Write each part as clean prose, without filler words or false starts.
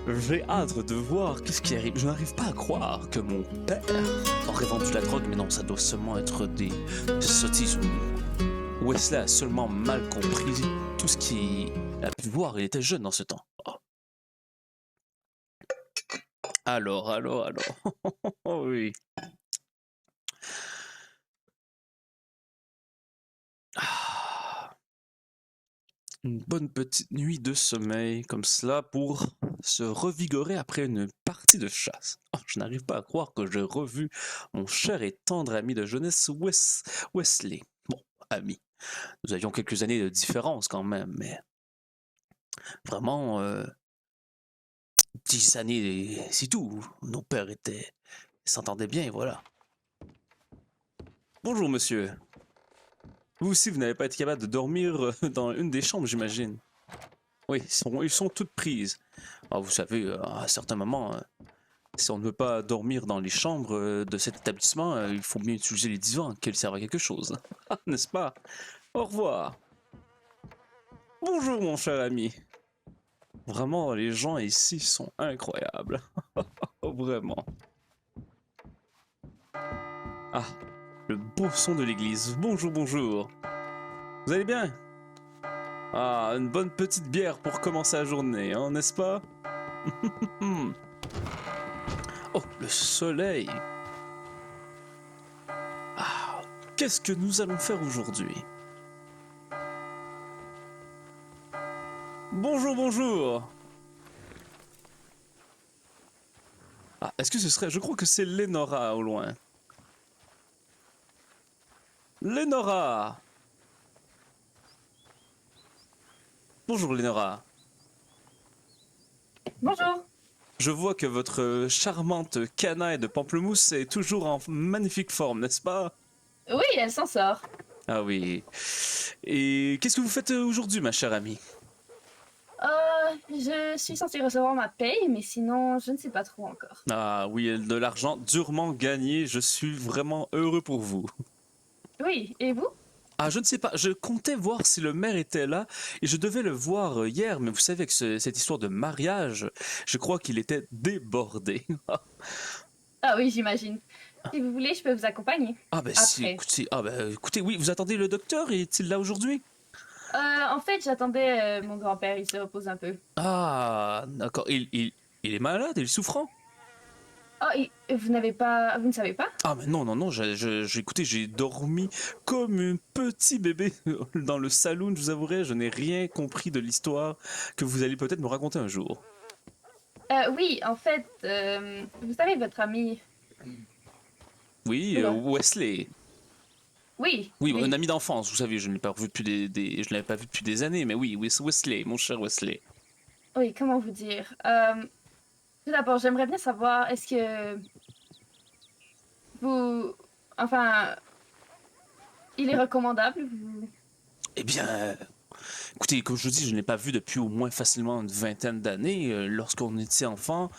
J'ai hâte de voir qu'est-ce qui arrive. Je n'arrive pas à croire que mon père aurait vendu la drogue, mais non, ça doit seulement être des sottises. Wesley a seulement mal compris tout ce qu'il a pu voir. Il était jeune dans ce temps. Oh. Alors. Oh oui. Ah. Une bonne petite nuit de sommeil comme cela pour se revigorer après une partie de chasse. Oh, je n'arrive pas à croire que j'ai revu mon cher et tendre ami de jeunesse Wesley. Bon, ami. Nous avions quelques années de différence quand même, mais vraiment 10 années, c'est tout. Nos pères s'entendaient bien, voilà. Bonjour monsieur. Vous aussi, vous n'avez pas été capable de dormir dans une des chambres, j'imagine. Oui, ils sont toutes prises. Ah, vous savez, à certains moments, si on ne veut pas dormir dans les chambres de cet établissement, il faut bien utiliser les divans, qu'ils servent à quelque chose. N'est-ce pas? Au revoir. Bonjour, mon cher ami. Vraiment, les gens ici sont incroyables. Vraiment. Ah, le beau son de l'église. Bonjour. Vous allez bien? Ah, une bonne petite bière pour commencer la journée, hein, n'est-ce pas? Oh, le soleil! Ah, qu'est-ce que nous allons faire aujourd'hui? Bonjour! Ah, est-ce que ce serait... Je crois que c'est Lenora au loin. Lenora! Bonjour Lenora. Bonjour. Je vois que votre charmante canaille de pamplemousse est toujours en magnifique forme, n'est-ce pas? Oui, elle s'en sort. Ah oui. Et qu'est-ce que vous faites aujourd'hui, ma chère amie? Je suis censée recevoir ma paye, mais sinon, je ne sais pas trop encore. Ah oui, de l'argent durement gagné, je suis vraiment heureux pour vous. Oui, et vous? Ah, je ne sais pas, je comptais voir si le maire était là et je devais le voir hier, mais vous savez que cette histoire de mariage, je crois qu'il était débordé. Ah oui, j'imagine. Si vous voulez, je peux vous accompagner. Ah ben si, Après. écoutez, écoutez, oui, vous attendez le docteur, est-il là aujourd'hui? En fait, j'attendais mon grand-père, il se repose un peu. Ah, d'accord, il est malade, il est souffrant. Vous ne savez pas? Ah mais non, écoutez, j'ai dormi comme un petit bébé dans le saloon, je vous avouerai, je n'ai rien compris de l'histoire que vous allez peut-être me raconter un jour. Oui, en fait, vous savez, votre ami... Oui, Oula. Wesley. Oui, Oui, un oui. ami d'enfance, vous savez, je ne l'ai pas revu depuis je l'avais pas vu depuis des années, mais oui, Wesley, mon cher Wesley. Oui, comment vous dire? Tout d'abord, j'aimerais bien savoir, est-ce que vous... Enfin, il est recommandable, vous... Eh bien, écoutez, comme je vous dis, je ne l'ai pas vu depuis au moins facilement une vingtaine d'années. Lorsqu'on était enfant,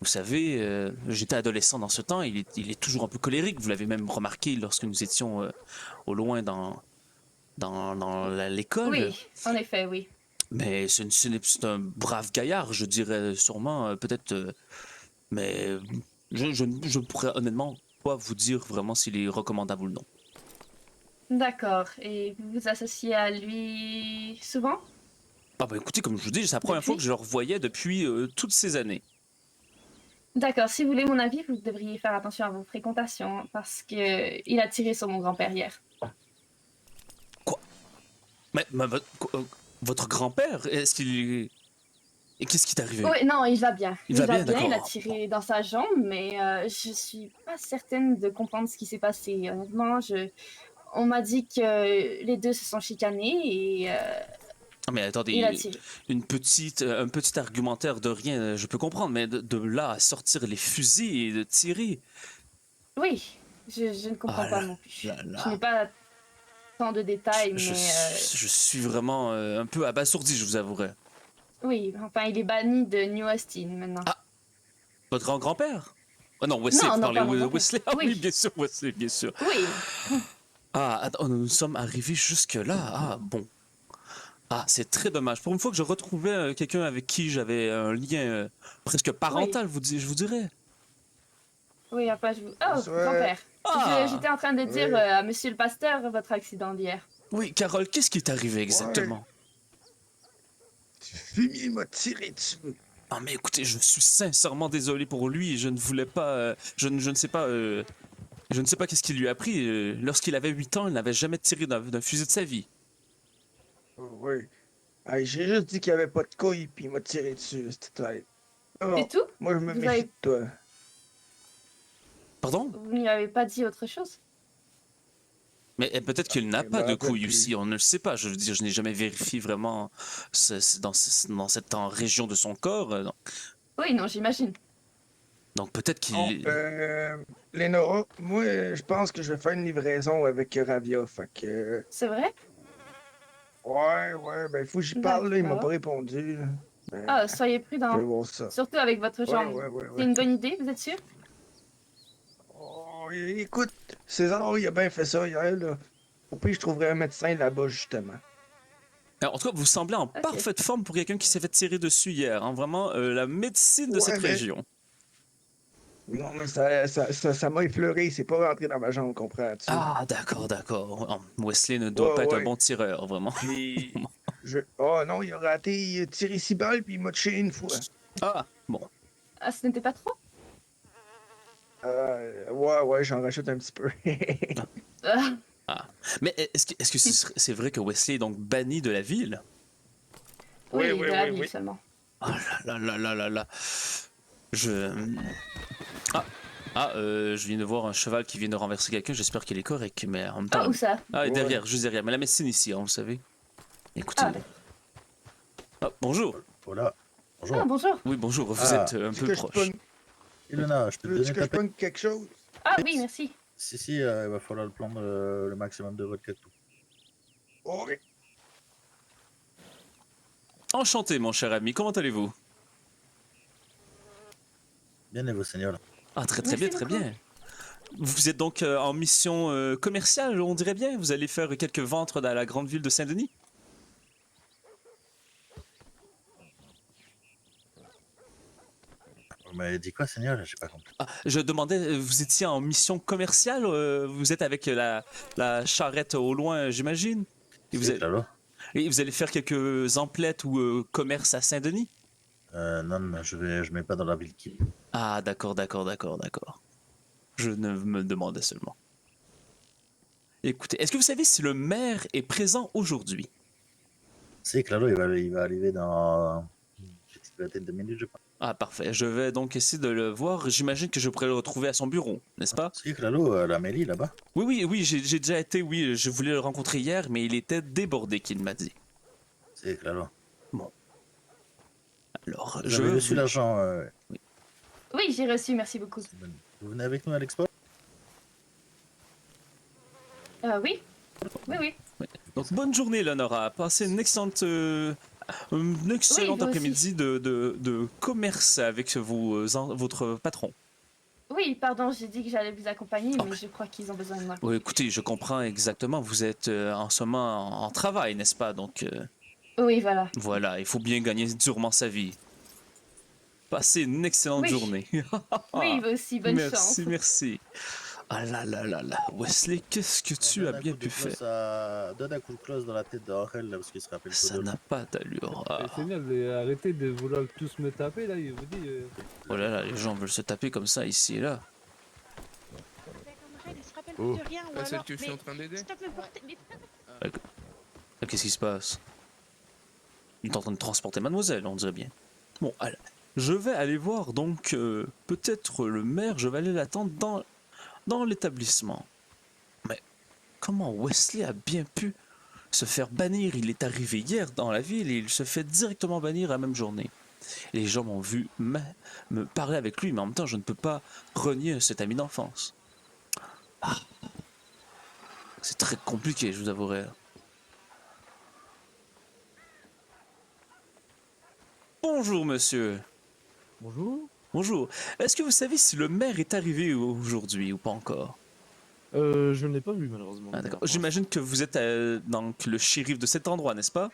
vous savez, j'étais adolescent dans ce temps, il est toujours un peu colérique, vous l'avez même remarqué lorsque nous étions au loin dans l'école. Oui, en effet, oui. Mais c'est un brave gaillard, je dirais sûrement, peut-être, mais je pourrais honnêtement pas vous dire vraiment s'il est recommandable ou non. D'accord. Et vous vous associez à lui souvent? Ah bah écoutez, comme je vous dis, c'est la première fois que Depuis? je le revoyais depuis toutes ces années. D'accord. Si vous voulez mon avis, vous devriez faire attention à vos fréquentations parce que il a tiré sur mon grand-père hier. Quoi? Mais votre grand-père, est-ce qu'il... Et qu'est-ce qui est arrivé? Oui, non, il va bien. Il Il va va bien, bien. Il a d'accord. tiré dans sa jambe, mais je suis pas certaine de comprendre ce qui s'est passé. Honnêtement, on m'a dit que les deux se sont chicanés et Ah, mais il a attendez, tiré. un petit argumentaire de rien, je peux comprendre, mais de là à sortir les fusils et de tirer... Oui, je ne comprends Ah pas là non plus. là Je n'ai là. pas tant de détails, mais Je suis vraiment un peu abasourdi, je vous avouerai. oui, enfin, il est banni de New Austin maintenant. Ah, votre grand-grand-père? Ah non, Wesley, Non, vous non, parlez pas mon grand-père. Wesley? Ah oui, Oui, bien sûr, Wesley, bien sûr. oui. Ah, attends, nous sommes arrivés jusque-là. Ah, bon. Ah, c'est très dommage. Pour une fois que je retrouvais quelqu'un avec qui j'avais un lien presque Oui, parental, je vous dirais. oui, après je vous... Oh, Bonsoir. grand-père. Ah! J'étais en train de dire Oui. à monsieur le pasteur votre accident d'hier. Oui, Carole, qu'est-ce qui est arrivé Ouais. exactement? Du fumier m'a tiré dessus. Ah, mais écoutez, je suis sincèrement désolé pour lui. Je ne voulais pas. Je ne sais pas. Je ne sais pas qu'est-ce qui lui a pris. Lorsqu'il avait 8 ans, il n'avait jamais tiré d'un fusil de sa vie. Oh, oui. Hey, j'ai juste dit qu'il n'y avait pas de couilles, puis il m'a tiré dessus, cette tête. C'est Oh, tout? moi, je me Vous méfie avez... de toi. Pardon? Vous n'y avez pas dit autre chose? Mais peut-être qu'il n'a Je pas me de rappelle couilles aussi. plus. On ne le sait pas. Je veux dire, je n'ai jamais vérifié vraiment dans cette région de son corps. Oui, non, j'imagine. Donc peut-être Bon, qu'il. Lénora, moi, je pense que je vais faire une livraison avec Ravia, fait que... C'est vrai? Ouais, ben, il faut que j'y parle, là, il m'a pas D'accord. répondu. Là. Ah, soyez Je vais prudent. voir ça. Surtout avec votre jambe. Ouais. C'est une bonne idée, vous êtes sûr? Oh, écoute, César, il a bien fait ça hier, là. Au pire, je trouverai un médecin là-bas, justement. En tout cas, vous semblez en Ok. parfaite forme pour quelqu'un qui s'est fait tirer dessus hier. Hein. Vraiment, la médecine de cette Ouais, mais... région. Non, mais ça m'a effleuré, c'est pas rentré dans ma jambe, comprends-tu? Ah, d'accord, d'accord. Wesley ne doit pas être un Ouais. bon tireur, vraiment. Puis... Oh non, il a raté, il a tiré 6 balles, puis il m'a touché une fois. Ah, bon. Ah, ce n'était pas trop? Ouais, j'en rachète un petit peu. Ah, Ah. Mais est-ce que c'est vrai que Wesley est donc banni de la ville? oui, Oui, de la oui, ville oui. seulement. Ah là. Je... je viens de voir un cheval qui vient de renverser quelqu'un. J'espère qu'il est correct, mais en même Ah, temps... où ça? Ah, Ouais. derrière, juste derrière. Mais la médecine ici, hein, vous savez. Écoutez... Ah, d'accord. Ah, bonjour. Voilà. Ah, Bonjour. bonjour. Oui, bonjour. Vous Ah. êtes un Est-ce peu que je proche. pogne... Ilona, je peux te Veux-tu donner que ta je paix? pogne quelque chose? Ah, oui, merci. Si, il va falloir le prendre le maximum de vodka que tout. Oui. Enchanté, mon cher ami. Comment allez-vous? Bien et vous, seigneur. Ah, très Merci bien, très beaucoup. bien. Vous êtes donc en mission commerciale, on dirait bien. Vous allez faire quelques ventes dans la grande ville de Saint-Denis. Vous m'avez dit quoi, seigneur? J'ai pas compris. Ah, je demandais, vous étiez en mission commerciale? Vous êtes avec la charrette au loin, j'imagine? Et vous, C'est allez, Clalo? et vous allez faire quelques emplettes ou commerce à Saint-Denis? Non, je mets pas dans la ville qui. Ah, d'accord. Je ne me demandais seulement. Écoutez, est-ce que vous savez si le maire est présent aujourd'hui? C'est Clalo, il va arriver dans une petite vingtaine de minutes, je pense. Ah, parfait. Je vais donc essayer de le voir. J'imagine que je pourrais le retrouver à son bureau, n'est-ce pas? C'est Clalo, la mairie là-bas. Oui, j'ai déjà été, oui, je voulais le rencontrer hier, mais il était débordé, qu'il m'a dit. C'est Clalo. Alors, Vous je avez vais reçu vous... l'argent. Oui, j'ai reçu, merci beaucoup. Vous venez avec nous à l'expo? Oui. Oui. Donc, bonne journée, Léonora. Passez une excellente vous aussi. après-midi de commerce avec votre patron. Oui, pardon, j'ai dit que j'allais vous accompagner, Oh. mais je crois qu'ils ont besoin de moi. Oui, écoutez, je comprends exactement. Vous êtes en ce moment en travail, n'est-ce pas? Donc, Oui, voilà. voilà, il faut bien gagner durement sa vie. Passez une excellente Oui. journée. Oui, vous aussi, bonne chance. Merci. Ah là. Wesley, qu'est-ce que tu as bien pu faire? Donne un coup de cloche dans la tête d'Angel, là, parce qu'il se rappelle Ça pas de n'a pas d'allure. Ah. Seigneur, arrêtez de vouloir tous me taper là, il vous dit. Oh là, les gens veulent se taper comme ça ici et là. Il se rappelle Oh. plus de rien ou La celle alors... que je suis en train d'aider. Stop me porter... Mais... Ah, qu'est-ce qui se passe? Il est en train de transporter mademoiselle, on dirait bien. Bon, alors, je vais aller voir donc peut-être le maire, je vais aller l'attendre dans l'établissement. Mais comment Wesley a bien pu se faire bannir? Il est arrivé hier dans la ville et il se fait directement bannir la même journée. Les gens m'ont vu me parler avec lui, mais en même temps, je ne peux pas renier cet ami d'enfance. Ah. C'est très compliqué, je vous avouerai. Bonjour, monsieur. Bonjour. Bonjour. Est-ce que vous savez si le maire est arrivé aujourd'hui ou pas encore? Je ne l'ai pas vu malheureusement. Ah, d'accord. J'imagine que vous êtes donc le shérif de cet endroit, n'est-ce pas?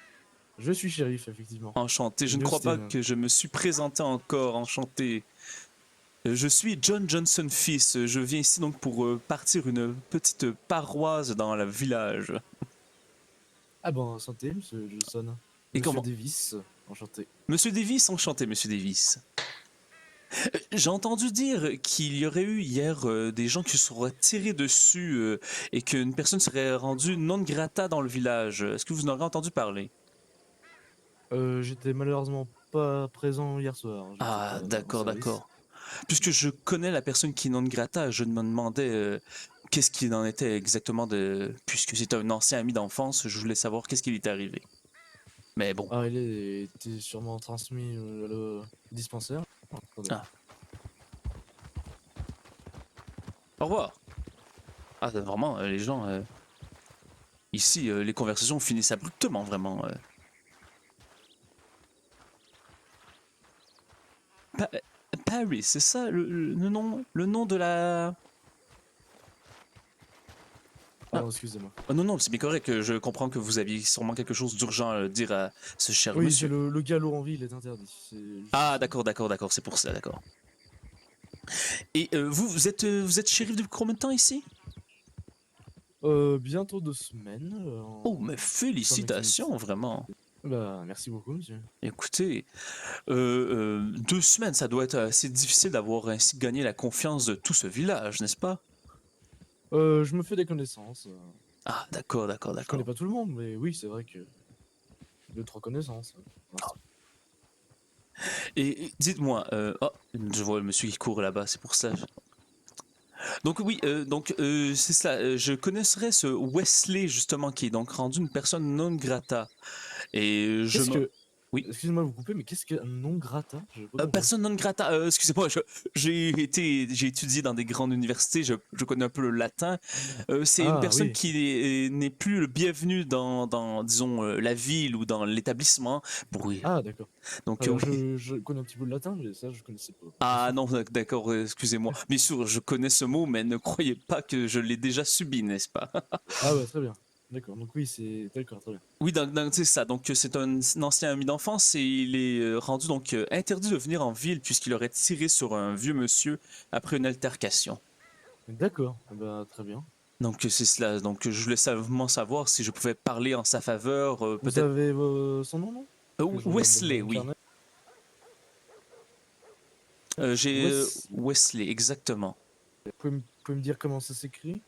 Je suis shérif, effectivement. Enchanté. Je ne crois pas Justin. que je me suis présenté encore. Enchanté. Je suis John Johnson fils. Je viens ici donc pour partir une petite paroisse dans le village. Ah ben, santé, monsieur Johnson. Et Monsieur comment Davis, enchanté. Monsieur Davis, enchanté, Monsieur Davis. J'ai entendu dire qu'il y aurait eu hier des gens qui se seraient tirés dessus et qu'une personne serait rendue non grata dans le village. Est-ce que vous en aurez entendu parler? J'étais malheureusement pas présent hier soir. J'étais Ah, pas en d'accord, service. d'accord. Puisque je connais la personne qui est non grata, je me demandais qu'est-ce qu'il en était exactement de... Puisque c'est un ancien ami d'enfance, je voulais savoir qu'est-ce qui lui est arrivé. Mais bon. Ah, il était sûrement transmis à le dispensaire. Attendez. Ah. Au revoir. Ah, vraiment, les gens... Ici, les conversations finissent abruptement, vraiment. Pa- Paris, c'est ça le nom de la... Pardon, excusez-moi. Oh, non, non, c'est bien correct. Je comprends que vous aviez sûrement quelque chose d'urgent à dire à ce cher Oui, c'est monsieur. le galop en ville est interdit. C'est juste Ah, ça. d'accord, d'accord, d'accord, c'est pour ça, d'accord. Et vous êtes shérif depuis combien de temps ici? Bientôt 2 semaines. Oh, mais félicitations, vraiment. Bah, merci beaucoup, monsieur. Écoutez, 2 semaines, ça doit être assez difficile d'avoir ainsi gagné la confiance de tout ce village, n'est-ce pas? Je me fais des connaissances. Ah, d'accord, d'accord, Je d'accord. connais pas tout le monde, mais oui, c'est vrai que 2-3 connaissances. Pour l'instant. Et dites-moi, oh, je vois le monsieur qui court là-bas, c'est pour ça. Donc oui, c'est cela. Je connaisserais ce Wesley justement qui est donc rendu une personne non grata. Et je Qu'est-ce me... que... Oui. Excusez-moi de vous couper, mais qu'est-ce qu'un non grata? Je pas compris. Personne non grata, excusez-moi, j'ai étudié dans des grandes universités, je connais un peu le latin. C'est une Ah, personne oui. qui n'est plus le bienvenu dans disons, la ville ou dans l'établissement. Oui. Ah, d'accord. Donc, Alors, oui. je connais un petit peu le latin, mais ça, je connaissais pas. Ah non, d'accord, excusez-moi. Bien sûr, je connais ce mot, mais ne croyez pas que je l'ai déjà subi, n'est-ce pas? Ah, bah, très bien. D'accord, donc oui, c'est... D'accord, très bien. Oui, c'est ça. Donc, c'est un ancien ami d'enfance et il est rendu donc interdit de venir en ville puisqu'il aurait tiré sur un vieux monsieur après une altercation. D'accord, ah bah, très bien. Donc, c'est cela. Donc, je voulais simplement savoir si je pouvais parler en sa faveur, Vous peut-être. avez son nom, non? Que je regarde dans Wesley, mon oui. carnet. J'ai Wes- Wesley, exactement. Pouvez me dire comment ça s'écrit?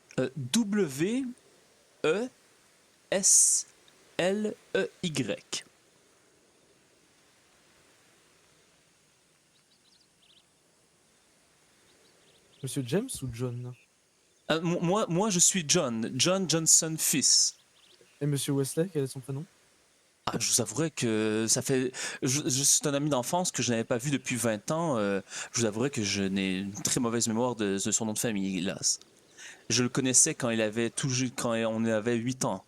W-E-S-L-E-Y. Monsieur James ou John? Moi, je suis John Johnson fils. Et monsieur Wesley, quel est son prénom? Ah, je vous avouerai que ça fait. C'est un ami d'enfance que je n'avais pas vu depuis 20 ans. Je vous avouerai que je n'ai une très mauvaise mémoire de son nom de famille, hélas. Je le connaissais quand quand on avait 8 ans.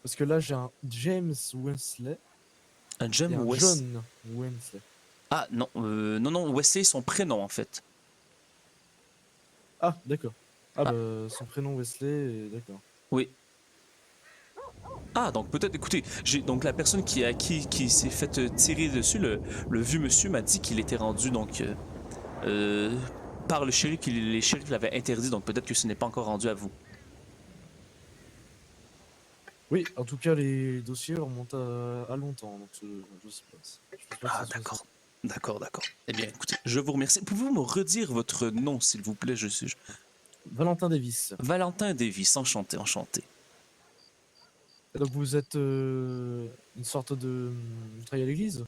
Parce que là, j'ai un James Wesley Un et John un West. John Wesley. Ah non, non, Wesley est son prénom en fait. Ah, d'accord. Ah, Ah. bah, son prénom Wesley, d'accord. Oui. Ah, donc peut-être, écoutez, j'ai donc la personne qui s'est fait tirer dessus, le vieux monsieur m'a dit qu'il était rendu donc par le shérif, que les shérifs l'avaient interdit, donc peut-être que ce n'est pas encore rendu à vous. Oui, en tout cas, les dossiers remontent à longtemps, donc je sais pas. Je pense pas que Ah, ça soit d'accord. D'accord, d'accord. Eh bien, écoutez, je vous remercie. Pouvez-vous me redire votre nom, s'il vous plaît? Je suis ça. Valentin Davis. Valentin Davis, enchanté, enchanté. Et donc vous êtes une sorte de... Vous travaillez à l'église?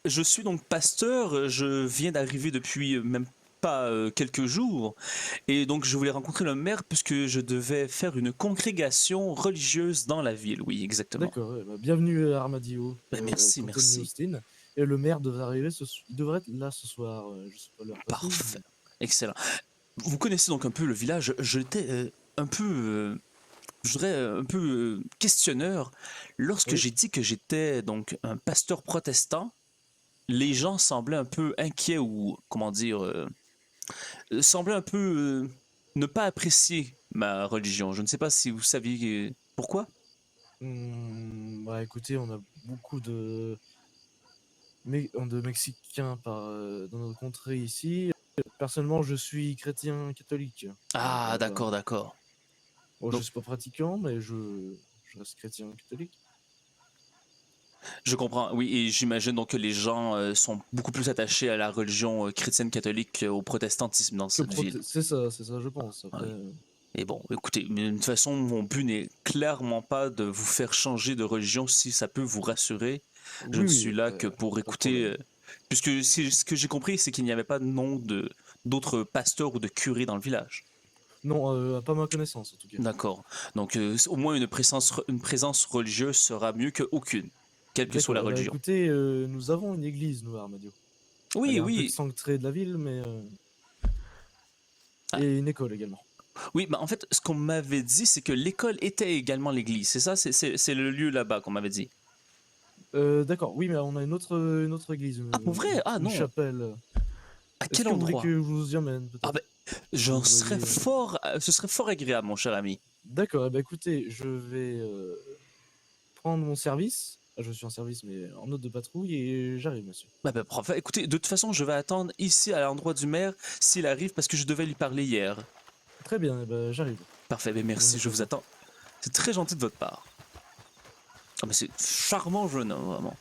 Je suis donc pasteur, je viens d'arriver depuis même pas quelques jours, et donc je voulais rencontrer le maire puisque je devais faire une congrégation religieuse dans la ville, oui, exactement. D'accord, ouais, bah, bienvenue à Armadillo. Merci, au canton de merci. Austin. Et le maire devrait arriver, il devrait être là ce soir, je sais pas l'heure précise, Parfait, excellent. Vous connaissez donc un peu le village, j'étais un peu... je dirais un peu questionneur. Lorsque Oui. j'ai dit que j'étais donc un pasteur protestant, les gens semblaient un peu inquiets ou, comment dire, semblaient un peu ne pas apprécier ma religion. Je ne sais pas si vous saviez pourquoi. Bah écoutez, on a beaucoup de Mexicains dans notre contrée ici. Personnellement, je suis chrétien catholique. Ah, Voilà. d'accord, d'accord. Bon, je Donc, suis pas pratiquant, mais je reste chrétien catholique. je comprends, oui, et j'imagine donc que les gens sont beaucoup plus attachés à la religion chrétienne catholique qu'au protestantisme dans cette ville. C'est ça, je pense. Après, Oui. Et bon, écoutez, mais de toute façon, mon but n'est clairement pas de vous faire changer de religion si ça peut vous rassurer. Je oui, ne oui, suis là que pour pas de écouter, problème. puisque ce que j'ai compris, c'est qu'il n'y avait pas de nom d'autres pasteurs ou de curés dans le village. Non, pas ma connaissance en tout cas. D'accord. Donc, au moins une présence religieuse sera mieux qu'aucune, quelle que soit D'accord. la Eh ben, religion. écoutez, nous avons une église, nous, à Armadio. Elle Oui, est un peu oui. excentrée de la ville, mais Ah, et une école également. oui, bah en fait, ce qu'on m'avait dit, c'est que l'école était également l'église. C'est ça? C'est le lieu là-bas qu'on m'avait dit. D'accord. Oui, mais on a une autre église, Ah, pour vrai? Ah une non. chapelle. À Est-ce quel que vous voulez endroit? que je vous y emmène Ah peut-être? ben, Vous voyez. ce serait fort agréable, mon cher ami. D'accord. Eh ben, écoutez, je vais prendre mon service. Ah, je suis en service, mais en note de patrouille et j'arrive, monsieur. Bah, parfait. Écoutez, de toute façon, je vais attendre ici à l'endroit du maire s'il arrive parce que je devais lui parler hier. Très bien. Eh ben, j'arrive. Parfait, ben Je vous merci, je montre vous ça. attends. C'est très gentil de votre part. Ah, mais c'est charmant jeune homme, vraiment.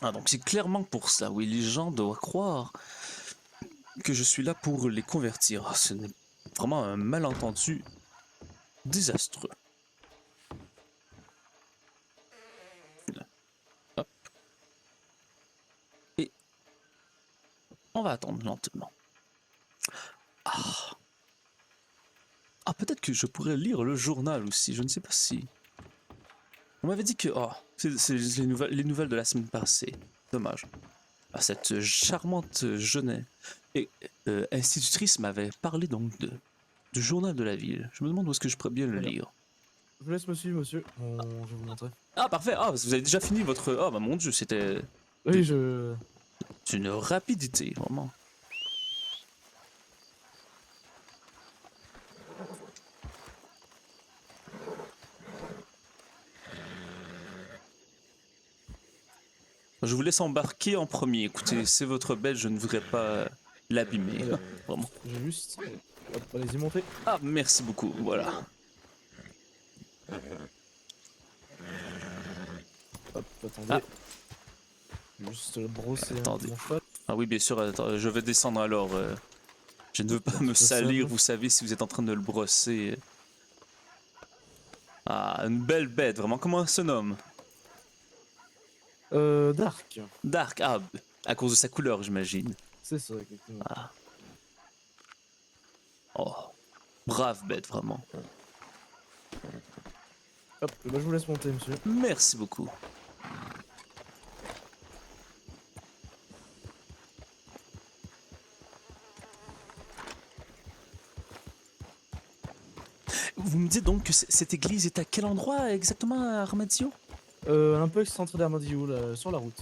Ah, donc c'est clairement pour ça, oui, les gens doivent croire que je suis là pour les convertir. Ah, ce n'est vraiment un malentendu désastreux. Là. Hop. Et on va attendre lentement. Ah. Ah, peut-être que je pourrais lire le journal aussi, je ne sais pas si... On m'avait dit que... Oh, c'est les nouvelles de la semaine passée. Dommage. Ah, cette charmante jeune institutrice m'avait parlé donc du journal de la ville. Je me demande où est-ce que je pourrais bien le Voilà. lire. Je vous laisse me suivre, monsieur. Je vais vous montrer. Ah, parfait. Ah, vous avez déjà fini votre... Oh, bah mon Dieu, c'était Oui, une rapidité, vraiment. Je vous laisse embarquer en premier. Écoutez, c'est votre belle, je ne voudrais pas l'abîmer. Voilà. Vraiment. J'ai juste. Hop, allez-y, montez. Ah, merci beaucoup. Voilà. Hop, attendez. Ah. Juste le brosser un Attendez. peu mon cheval. Ah oui, bien sûr. Attends, je vais descendre alors. Je ne veux pas me salir, vous savez, si vous êtes en train de le brosser. Ah, une belle bête, vraiment. Comment elle se nomme? Dark. Dark. Ah, à cause de sa couleur, j'imagine. C'est ça, exactement. Ah. Oh, brave bête, vraiment. Hop, bah, je vous laisse monter, monsieur. Merci beaucoup. Vous me dites donc que cette église est à quel endroit exactement à Armadio? Un peu excentré d'Armadillo, là, sur la route.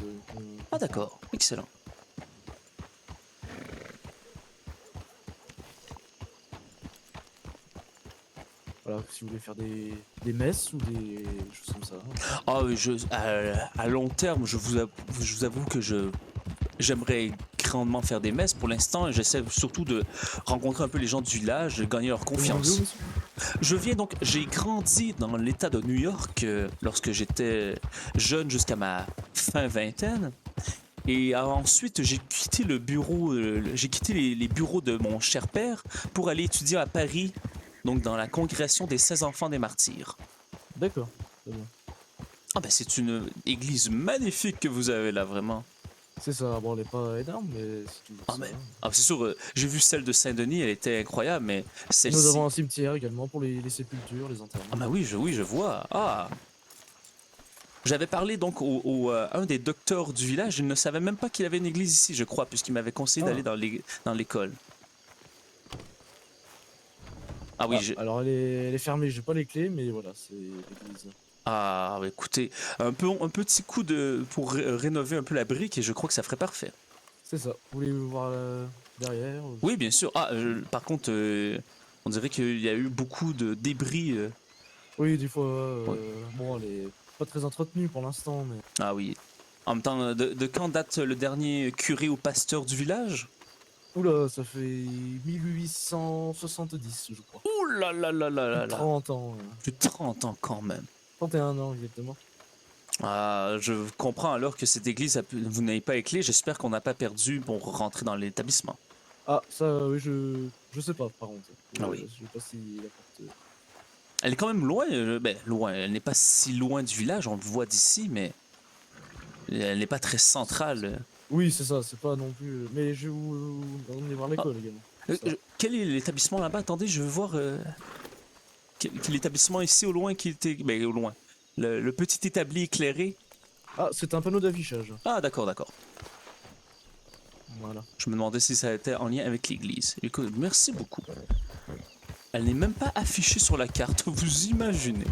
Ah d'accord, excellent. Voilà, si vous voulez faire des messes ou des choses comme ça. Ah oui, à long terme, je vous avoue que j'aimerais grandement faire des messes. Pour l'instant, j'essaie surtout de rencontrer un peu les gens du village, de gagner leur confiance. J'ai grandi dans l'État de New York lorsque j'étais jeune jusqu'à ma fin vingtaine. Et ensuite, j'ai quitté le bureau, j'ai quitté les bureaux de mon cher père pour aller étudier à Paris, donc dans la congrégation des 16 enfants des martyrs. D'accord, très bien. Ah ben c'est une église magnifique que vous avez là, vraiment. C'est ça, bon, elle est pas énorme, mais c'est toujours Ah ça. mais, ah, c'est sûr, j'ai vu celle de Saint-Denis, elle était incroyable, mais celle-ci... Nous avons un cimetière également pour les sépultures, les enterrements. Ah bah oui, je vois. Ah. J'avais parlé donc un des docteurs du village, il ne savait même pas qu'il avait une église ici, je crois, puisqu'il m'avait conseillé d'aller dans l'école. Ah oui, Alors elle est fermée, j'ai pas les clés, mais voilà, c'est l'église. Ah, bah écoutez, un petit coup pour rénover un peu la brique et je crois que ça ferait parfait. C'est ça. Vous voulez voir derrière Oui, bien sûr. Ah, par contre, On dirait qu'il y a eu beaucoup de débris. Oui, des fois, Ouais. bon, elle est pas très entretenue pour l'instant, mais. Ah oui. En même temps, de quand date le dernier curé ou pasteur du village? Oula, ça fait 1870, je crois. Ouh là là là là Plus là de là. 30 ans. Plus de 30 ans quand même. 31 ans, exactement. Ah, je comprends alors que cette église, vous n'avez pas éclé. J'espère qu'on n'a pas perdu pour rentrer dans l'établissement. Ah, ça, oui, je sais pas, par contre. Ah oui. Je sais pas si la porte. Elle est quand même loin, ben loin. Elle n'est pas si loin du village, on le voit d'ici, mais elle n'est pas très centrale. Oui, c'est ça, c'est pas non plus. Mais je vais vous emmener voir l'école également. Ça. Quel est l'établissement là-bas? Attendez, je veux voir quel établissement ici au loin qui était. Ben au loin. Le petit établi éclairé. Ah, c'est un panneau d'affichage. Ah d'accord, d'accord. Voilà. Je me demandais si ça était en lien avec l'église. Écoute, merci beaucoup. Elle n'est même pas affichée sur la carte, vous imaginez.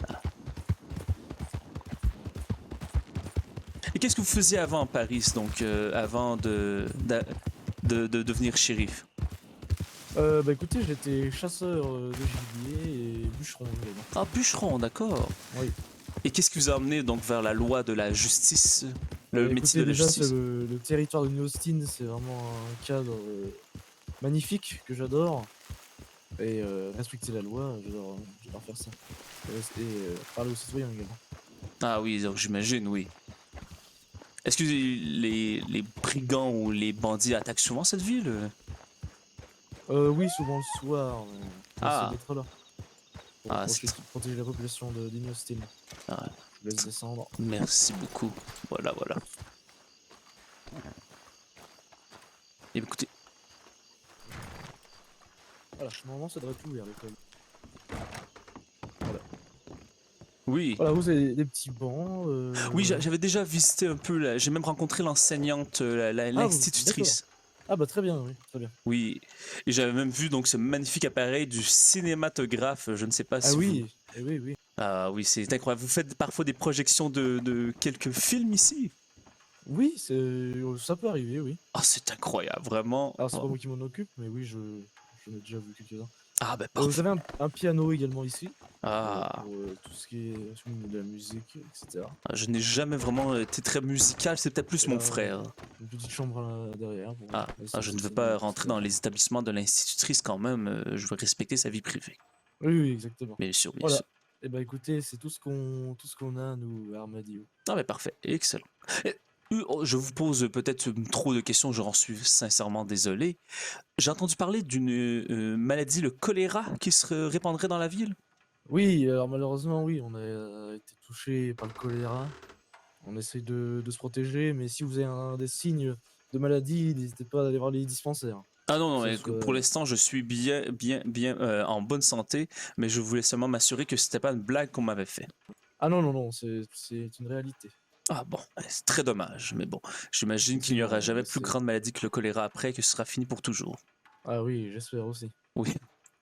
Ah. Et qu'est-ce que vous faisiez avant Paris, donc avant de devenir shérif? Bah écoutez, j'étais chasseur de gibier et bûcheron également. Ah, bûcheron, d'accord. Oui. Et qu'est-ce qui vous a amené donc vers la loi de la justice, le Écoutez, métier de la déjà, justice? c'est le territoire de New Austin, c'est vraiment un cadre magnifique que j'adore. Et respecter la loi, j'adore faire ça. Et parler aux citoyens également. Ah oui, donc j'imagine, oui. Est-ce que les brigands ou les bandits attaquent souvent cette ville? Oui, souvent le soir, Ah. j'essaie d'être là. Pour Ah, c'est protéger la population de New Austin. Ah, Je laisse descendre. merci beaucoup. Voilà, voilà. Et écoutez, Voilà, normalement ça devrait être ouvert l'école. oui. Voilà, vous avez des petits bancs. Oui, j'avais déjà visité un peu, j'ai même rencontré l'enseignante, l'institutrice. Ah bah très bien, oui, très bien. Oui, et j'avais même vu donc ce magnifique appareil du cinématographe, je ne sais pas Ah si oui, eh oui, oui. Ah oui, c'est incroyable. Vous faites parfois des projections de quelques films ici? Oui, ça peut arriver, oui. Ah, c'est incroyable, vraiment. Alors c'est pas moi qui m'en occupe, mais oui, j'en ai déjà vu quelques-uns. Ah, ben Vous parfait. avez un piano également ici, Ah, pour tout ce qui est de la musique, etc. je n'ai jamais vraiment été très musical, c'est peut-être plus Et mon là, frère. Une petite chambre derrière. Pour Ah, laisser je ne veux visiter pas tout rentrer ça. dans les établissements de l'institutrice quand même, je veux respecter sa vie privée. Oui, oui, exactement. Bien sûr, bien Voilà. sûr. Et bah écoutez, c'est tout ce qu'on a, nous, à Armadillo. Ah, ben parfait, excellent. Je vous pose peut-être trop de questions, j'en suis sincèrement désolé. J'ai entendu parler d'une maladie, le choléra, qui se répandrait dans la ville. Oui, alors malheureusement, oui, on a été touché par le choléra. On essaye de se protéger, mais si vous avez des signes de maladie, n'hésitez pas à aller voir les dispensaires. Ah non, non, Que mais ce soit- pour l'instant, je suis bien en bonne santé, mais je voulais seulement m'assurer que c'était pas une blague qu'on m'avait fait. Ah non, non, non, c'est une réalité. Ah bon, c'est très dommage, mais bon, j'imagine qu'il n'y aura Effectivement, jamais plus c'est- grande maladie que le choléra après, que ce sera fini pour toujours. Ah oui, j'espère aussi. Oui,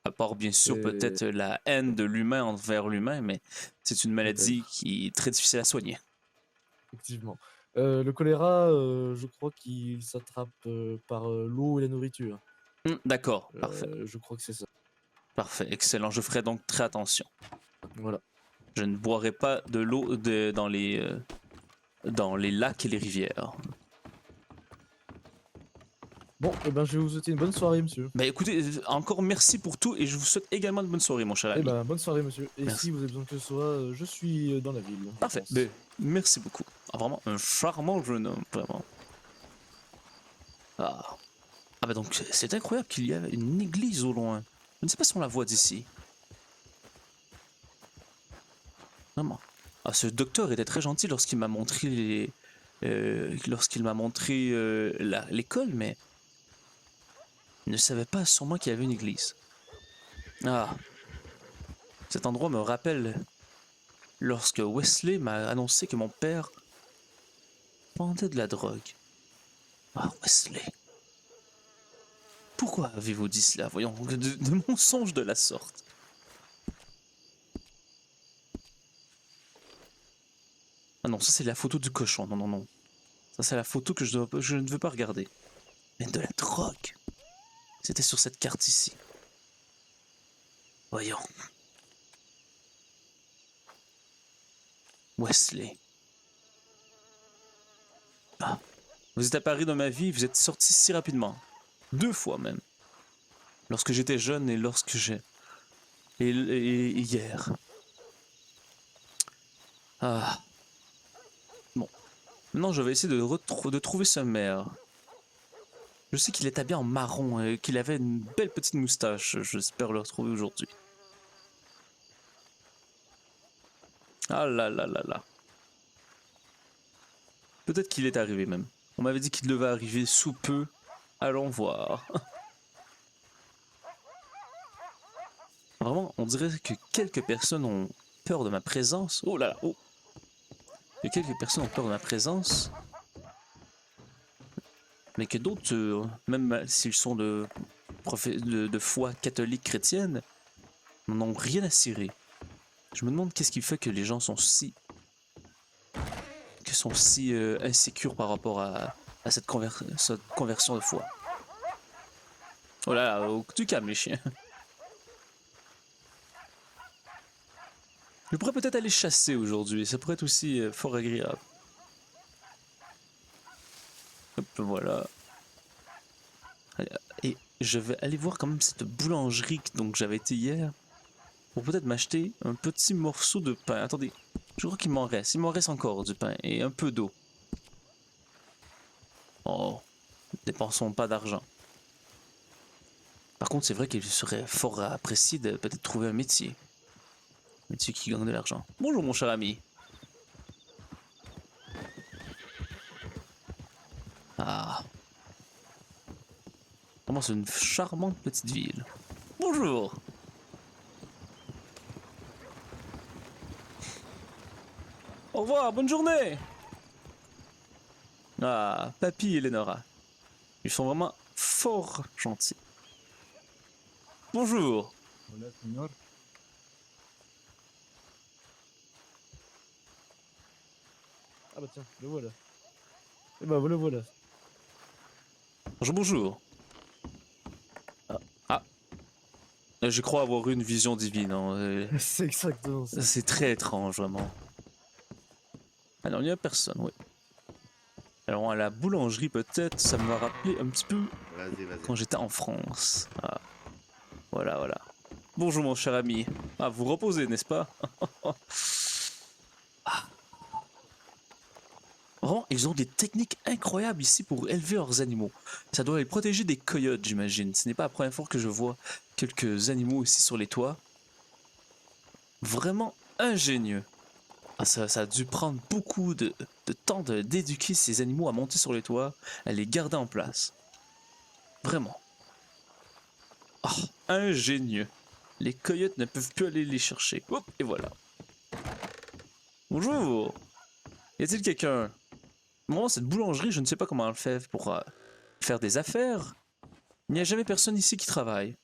à part bien sûr C'est- peut-être la haine de l'humain envers l'humain, mais c'est une maladie qui est très difficile à soigner. Effectivement. Le choléra, je crois qu'il s'attrape par l'eau et la nourriture. D'accord, parfait, Je crois que c'est ça. parfait, excellent. Je ferai donc très attention. Voilà. Je ne boirai pas de l'eau dans les lacs et les rivières. Bon, et ben, je vais vous souhaiter une bonne soirée, monsieur. Bah écoutez, encore merci pour tout et je vous souhaite également une bonne soirée, mon cher Eh ami. ben, bonne soirée, monsieur. Et Merci. si vous avez besoin que ce soit, je suis dans la ville. je Parfait. pense. Ben, merci beaucoup. Ah, vraiment un charmant jeune homme, vraiment. Ah. Ah bah donc c'est incroyable qu'il y a une église au loin. Je ne sais pas si on la voit d'ici. Vraiment. Ah, ce docteur était très gentil lorsqu'il m'a montré l'école, mais il ne savait pas sûrement qu'il y avait une église. Ah. Cet endroit me rappelle lorsque Wesley m'a annoncé que mon père vendait de la drogue. Ah, Wesley. Pourquoi avez-vous dit cela? Voyons, de mensonges de la sorte. Ah non, ça c'est la photo du cochon. Non, non, non. Ça c'est la photo que je ne veux pas regarder. Mais de la drogue. C'était sur cette carte ici. Voyons. Wesley. Ah. Vous êtes apparu dans ma vie, vous êtes sorti si rapidement. 2 fois même. Lorsque j'étais jeune et lorsque j'ai... Et hier. Ah. Bon. Maintenant, je vais essayer de trouver ce maire. Je sais qu'il est habillé en marron et qu'il avait une belle petite moustache. J'espère le retrouver aujourd'hui. Ah là là là là. Peut-être qu'il est arrivé même. On m'avait dit qu'il devait arriver sous peu. Allons voir. Vraiment, on dirait que quelques personnes ont peur de ma présence. Oh là là, oh. Que quelques personnes ont peur de ma présence. Mais que d'autres, même s'ils sont de foi catholique chrétienne, n'en ont rien à cirer. Je me demande qu'est-ce qui fait que les gens sont si insécures par rapport à cette conversion de foi. Oh là là, du calme les chiens. Je pourrais peut-être aller chasser aujourd'hui, ça pourrait être aussi fort agréable. Hop, voilà. Et je vais aller voir quand même cette boulangerie dont j'avais été hier. Pour peut-être m'acheter un petit morceau de pain. Attendez, je crois qu'il m'en reste. Il m'en reste encore du pain et un peu d'eau. Oh, dépensons pas d'argent. Par contre, c'est vrai qu'il serait fort apprécié de peut-être trouver un métier. Un métier qui gagne de l'argent. Bonjour mon cher ami. Ah. Vraiment, c'est une charmante petite ville. Bonjour. Au revoir, bonne journée. Ah, Papy et Lenora. Ils sont vraiment fort gentils. Bonjour. Hola, señor. Ah bah tiens, le voilà. Et bah le voilà. Bonjour, bonjour. Ah. Je crois avoir eu une vision divine. Hein. C'est exactement ça. C'est très étrange, vraiment. Alors, il n'y a personne, oui. Alors, à la boulangerie, peut-être, ça m'a rappelé un petit peu Vas-y, vas-y. quand j'étais en France. Ah. Voilà, voilà. Bonjour, mon cher ami. Ah, vous reposez, n'est-ce pas? Ah. Vraiment, ils ont des techniques incroyables ici pour élever leurs animaux. Ça doit les protéger des coyotes, j'imagine. Ce n'est pas la première fois que je vois quelques animaux ici sur les toits. Vraiment ingénieux. Ah, ça a dû prendre beaucoup de temps d'éduquer ces animaux à monter sur les toits, à les garder en place. Vraiment. Oh, ingénieux. Les coyotes ne peuvent plus aller les chercher. Hop, et voilà. Bonjour. Y a-t-il quelqu'un? Moi, cette boulangerie, je ne sais pas comment elle fait pour faire des affaires. Il n'y a jamais personne ici qui travaille.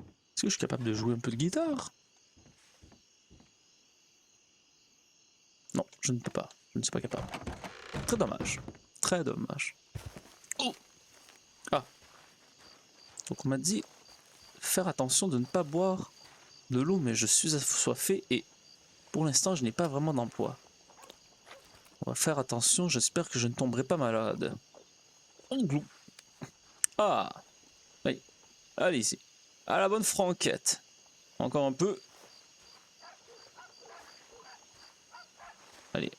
Est-ce que je suis capable de jouer un peu de guitare? Non, je ne peux pas. Je ne suis pas capable. Très dommage. Très dommage. Oh. Ah. Donc on m'a dit faire attention de ne pas boire de l'eau, mais je suis assoiffé et pour l'instant je n'ai pas vraiment d'emploi. On va faire attention, j'espère que je ne tomberai pas malade. Ah. Oui. Allez ici. À la bonne franquette. Encore un peu. Allez.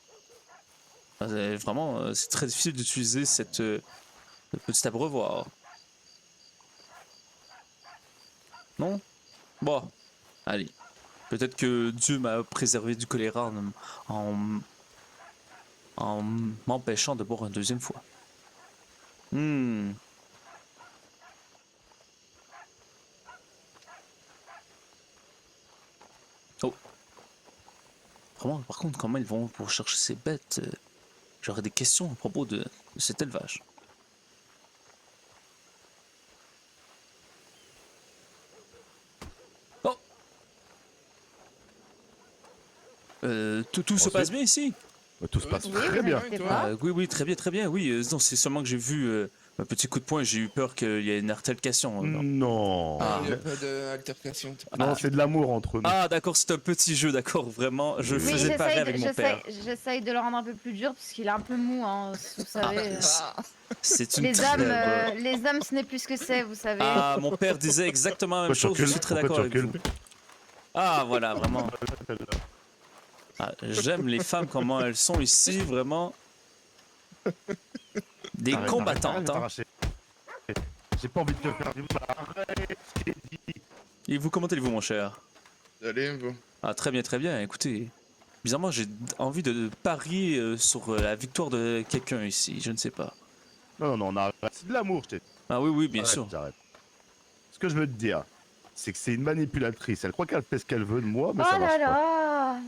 Vraiment, c'est très difficile d'utiliser cette petit abreuvoir. Non? Bon. Allez. Peut-être que Dieu m'a préservé du choléra en m'empêchant de boire une deuxième fois. Oh. Vraiment, par contre, comment ils vont pour chercher ces bêtes? J'aurais des questions à propos de cet élevage. Oh! Tout se passe bien ici? Tout se passe Oui, très vous bien. inquiétez pas. Oui, oui, très bien, oui. Non, c'est seulement que j'ai vu un petit coup de poing, j'ai eu peur qu'il y ait une altercation. Non, Non. Ah. Il n'y a pas d'altercation. Non, c'est de l'amour entre nous. Ah, d'accord, c'est un petit jeu, d'accord, vraiment. Je Oui, Oui, faisais pareil avec mon père. j'essaye de le rendre un peu plus dur parce qu'il est un peu mou, hein, vous savez. C'est une Les hommes, très bonne- les hommes, ce n'est plus ce que c'est, vous savez. Ah, mon père disait exactement la même Pourquoi chose, tu je suis recules très Pourquoi d'accord tu avec vous. recules Ah, voilà, vraiment. Ah, j'aime les femmes, comment elles sont ici, vraiment. Des Arrête, combattantes, hein. t'arracher. J'ai pas envie de te faire du mal. Arrête. Et vous, comment allez-vous, mon cher? Allez, bon. Ah, très bien, très bien. Écoutez, bizarrement, j'ai envie de parier sur la victoire de quelqu'un ici, je ne sais pas. Non, on arrête. C'est de l'amour, je t'ai dit. Ah oui, oui, bien Arrête, sûr. j'arrête. Ce que je veux te dire, c'est que c'est une manipulatrice. Elle croit qu'elle fait ce qu'elle veut de moi, mais Oh ça marche là pas. là.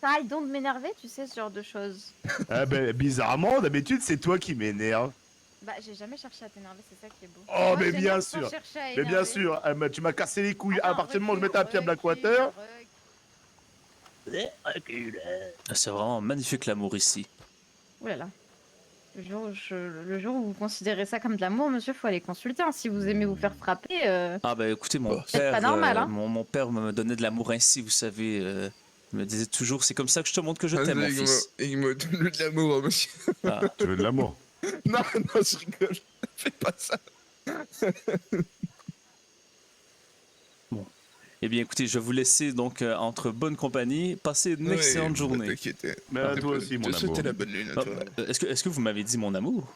Ça arrête donc de m'énerver, tu sais, ce genre de choses. Eh ben, bizarrement, d'habitude, c'est toi qui m'énerve. Bah, j'ai jamais cherché à t'énerver, c'est ça qui est beau. Oh, Moi, mais j'ai bien même pas sûr. cherché à Mais bien énerver. sûr, tu m'as cassé les couilles. À Attends, partir du moment où je recule, mettais un pied à Blackwater, recule. Ah, c'est vraiment magnifique l'amour ici. Ouh là là. Le jour où vous considérez ça comme de l'amour, monsieur, faut aller consulter. Hein. Si vous aimez vous faire frapper, Ah bah écoutez, mon C'est père, pas normal, hein. mon père me donnait de l'amour ainsi, vous savez. Il me disait toujours, c'est comme ça que je te montre que je t'aime, mon fils. Il me donne de l'amour, hein, monsieur. Ah, tu veux de l'amour. Non, non, je rigole. Fais pas ça. eh bien écoutez, je vais vous laisser donc entre bonne compagnie. Passez une excellente journée. T'inquiète. Mais à toi aussi, mon Je te amour. souhaite la bonne lune à Ah, toi. est-ce que vous m'avez dit mon amour?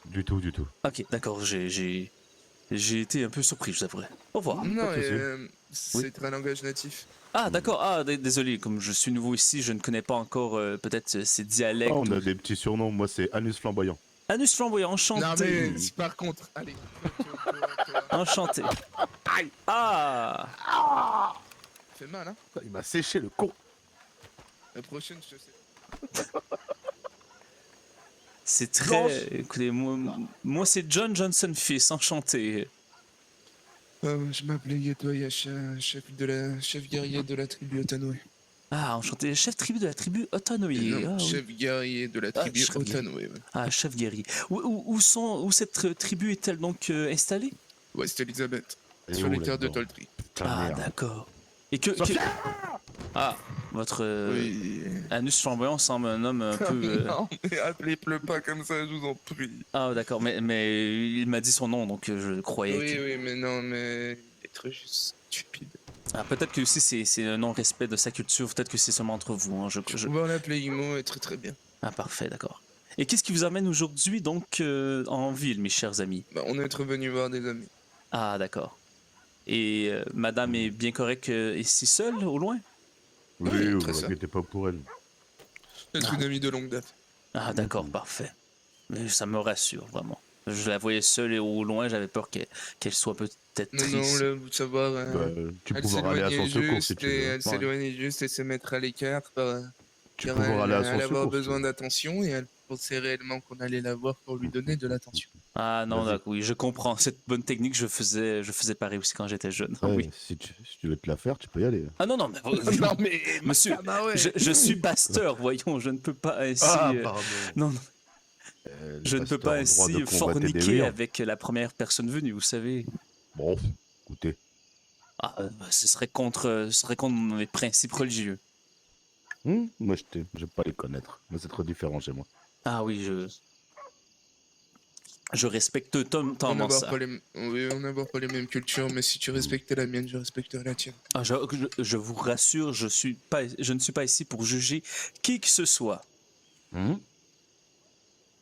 Du tout, du tout. Ok, d'accord, j'ai été un peu surpris, je vous avouerai. Au revoir. Non, pas de c'est un langage natif. Ah d'accord, ah désolé, comme je suis nouveau ici, je ne connais pas encore peut-être ces dialectes. Ah, on ou- a des petits surnoms. Moi, c'est Anus Flamboyant. Anus flamboyant, enchanté. Non, mais par contre, allez. Enchanté. Ah Fait mal, hein. Il m'a séché le con. La prochaine, je sais. c'est Blanche. très... Écoutez, moi c'est John Johnson fils, enchanté. Je m'appelais Yetoya, chef guerrier de la tribu Otanoé. Ah, enchanté, chef tribu de la tribu Otanoé. Non, Ah, oui. chef guerrier de la tribu chef guerrier. Otanoé. Ouais. Ah, chef guerrier. Où cette tribu est-elle donc installée? West Elizabeth, Et sur où, les terres de là-dedans Toltry. Putain, Ah, merde. d'accord. Et que... Ah, votre Oui. Anus flamboyant semble un homme un peu... Non, mais appelez-le pas comme ça, je vous en prie. Ah, d'accord, mais il m'a dit son nom, donc je croyais Oui, que... oui, mais non, mais être juste stupide. Ah, peut-être que aussi c'est un non-respect de sa culture, peut-être que c'est seulement entre vous. Hein. On va l'appeler Imo et très très bien. Ah, parfait, d'accord. Et qu'est-ce qui vous amène aujourd'hui, donc, en ville, mes chers amis? Bah, on est revenu voir des amis. Ah, d'accord. Et madame est bien correcte ici seule, au loin? Oui, Oui, vous très ça. inquiétez pas pour elle. Notre une amie de longue date. Ah, d'accord, parfait. Mais ça me rassure, vraiment. Je la voyais seule et au loin, j'avais peur qu'elle soit peut-être Non, triste. non, là, ça va. Tu Elle pourras aller à son s'éloignait secours si juste tu et veux. elle s'éloignait juste et se mettre à l'écart Tu car pourras aller à son elle secours. avoir si tu besoin veux. d'attention et elle pensait réellement qu'on allait la voir pour lui donner de l'attention. Ah, non, Vas-y. d'accord, oui, je comprends. Cette bonne technique, je faisais pareil aussi quand j'étais jeune. Ah, Ouais, oui. si tu veux te la faire, tu peux y aller. Ah, non, non, mais... Non mais Monsieur, je suis pasteur, voyons, je ne peux pas ainsi... pardon. non, non, Les je ne peux pas pasteurs ont le droit ainsi de combattre des forniquer lions. avec la première personne venue, vous savez. Bon, écoutez. Ah, ce serait contre mes principes religieux. Moi, j'aime pas les connaître. Mais c'est trop différent chez moi. Ah oui, je respecte on totalement n'aborde ça. pas oui, on n'aborde pas les mêmes cultures, mais si tu respectais la mienne, je respecterai la tienne. Ah, je vous rassure, je ne suis pas ici pour juger qui que ce soit.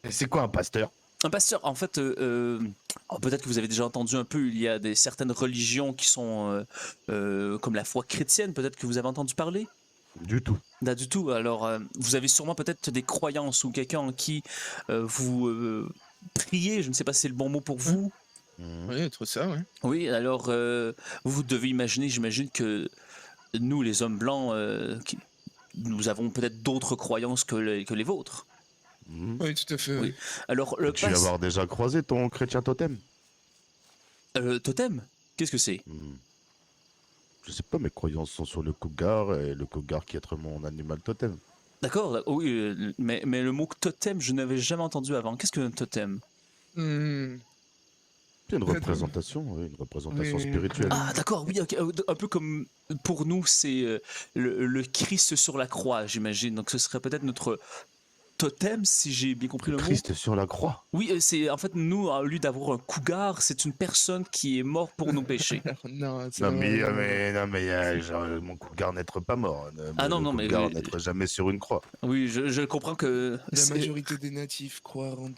Et c'est quoi un pasteur? Un pasteur, en fait, peut-être que vous avez déjà entendu un peu, il y a certaines religions qui sont comme la foi chrétienne, peut-être que vous avez entendu parler? Du tout. Pas du tout. Alors, vous avez sûrement peut-être des croyances ou quelqu'un en qui vous priez, je ne sais pas si c'est le bon mot pour vous. Oui, être ça, ouais. Oui, alors, vous devez imaginer, j'imagine que nous, les hommes blancs, nous avons peut-être d'autres croyances que les vôtres. Oui, tout à fait. Oui. Oui. Alors, le Tu vas avoir déjà croisé ton chrétien totem? totem, qu'est-ce que c'est? Je sais pas, mes croyances sont sur le cougar et le cougar qui est mon animal totem. D'accord, oui, mais le mot totem, je n'avais jamais entendu avant. Qu'est-ce qu'un totem? Hmm, C'est une Peut-être. représentation, oui, une représentation Oui. spirituelle. Ah, d'accord, oui, ok, un peu comme pour nous, c'est le Christ sur la croix, j'imagine. Donc ce serait peut-être notre totem, si j'ai bien compris le mot. Christ sur la croix. Oui, c'est en fait, nous, au lieu d'avoir un cougar, c'est une personne qui est morte pour nos péchés. Non, Non, mais genre, mon cougar n'être pas mort. Ah non, non, mais cougar oui. n'être jamais sur une croix. Oui, je comprends que. La c'est- majorité des natifs croient en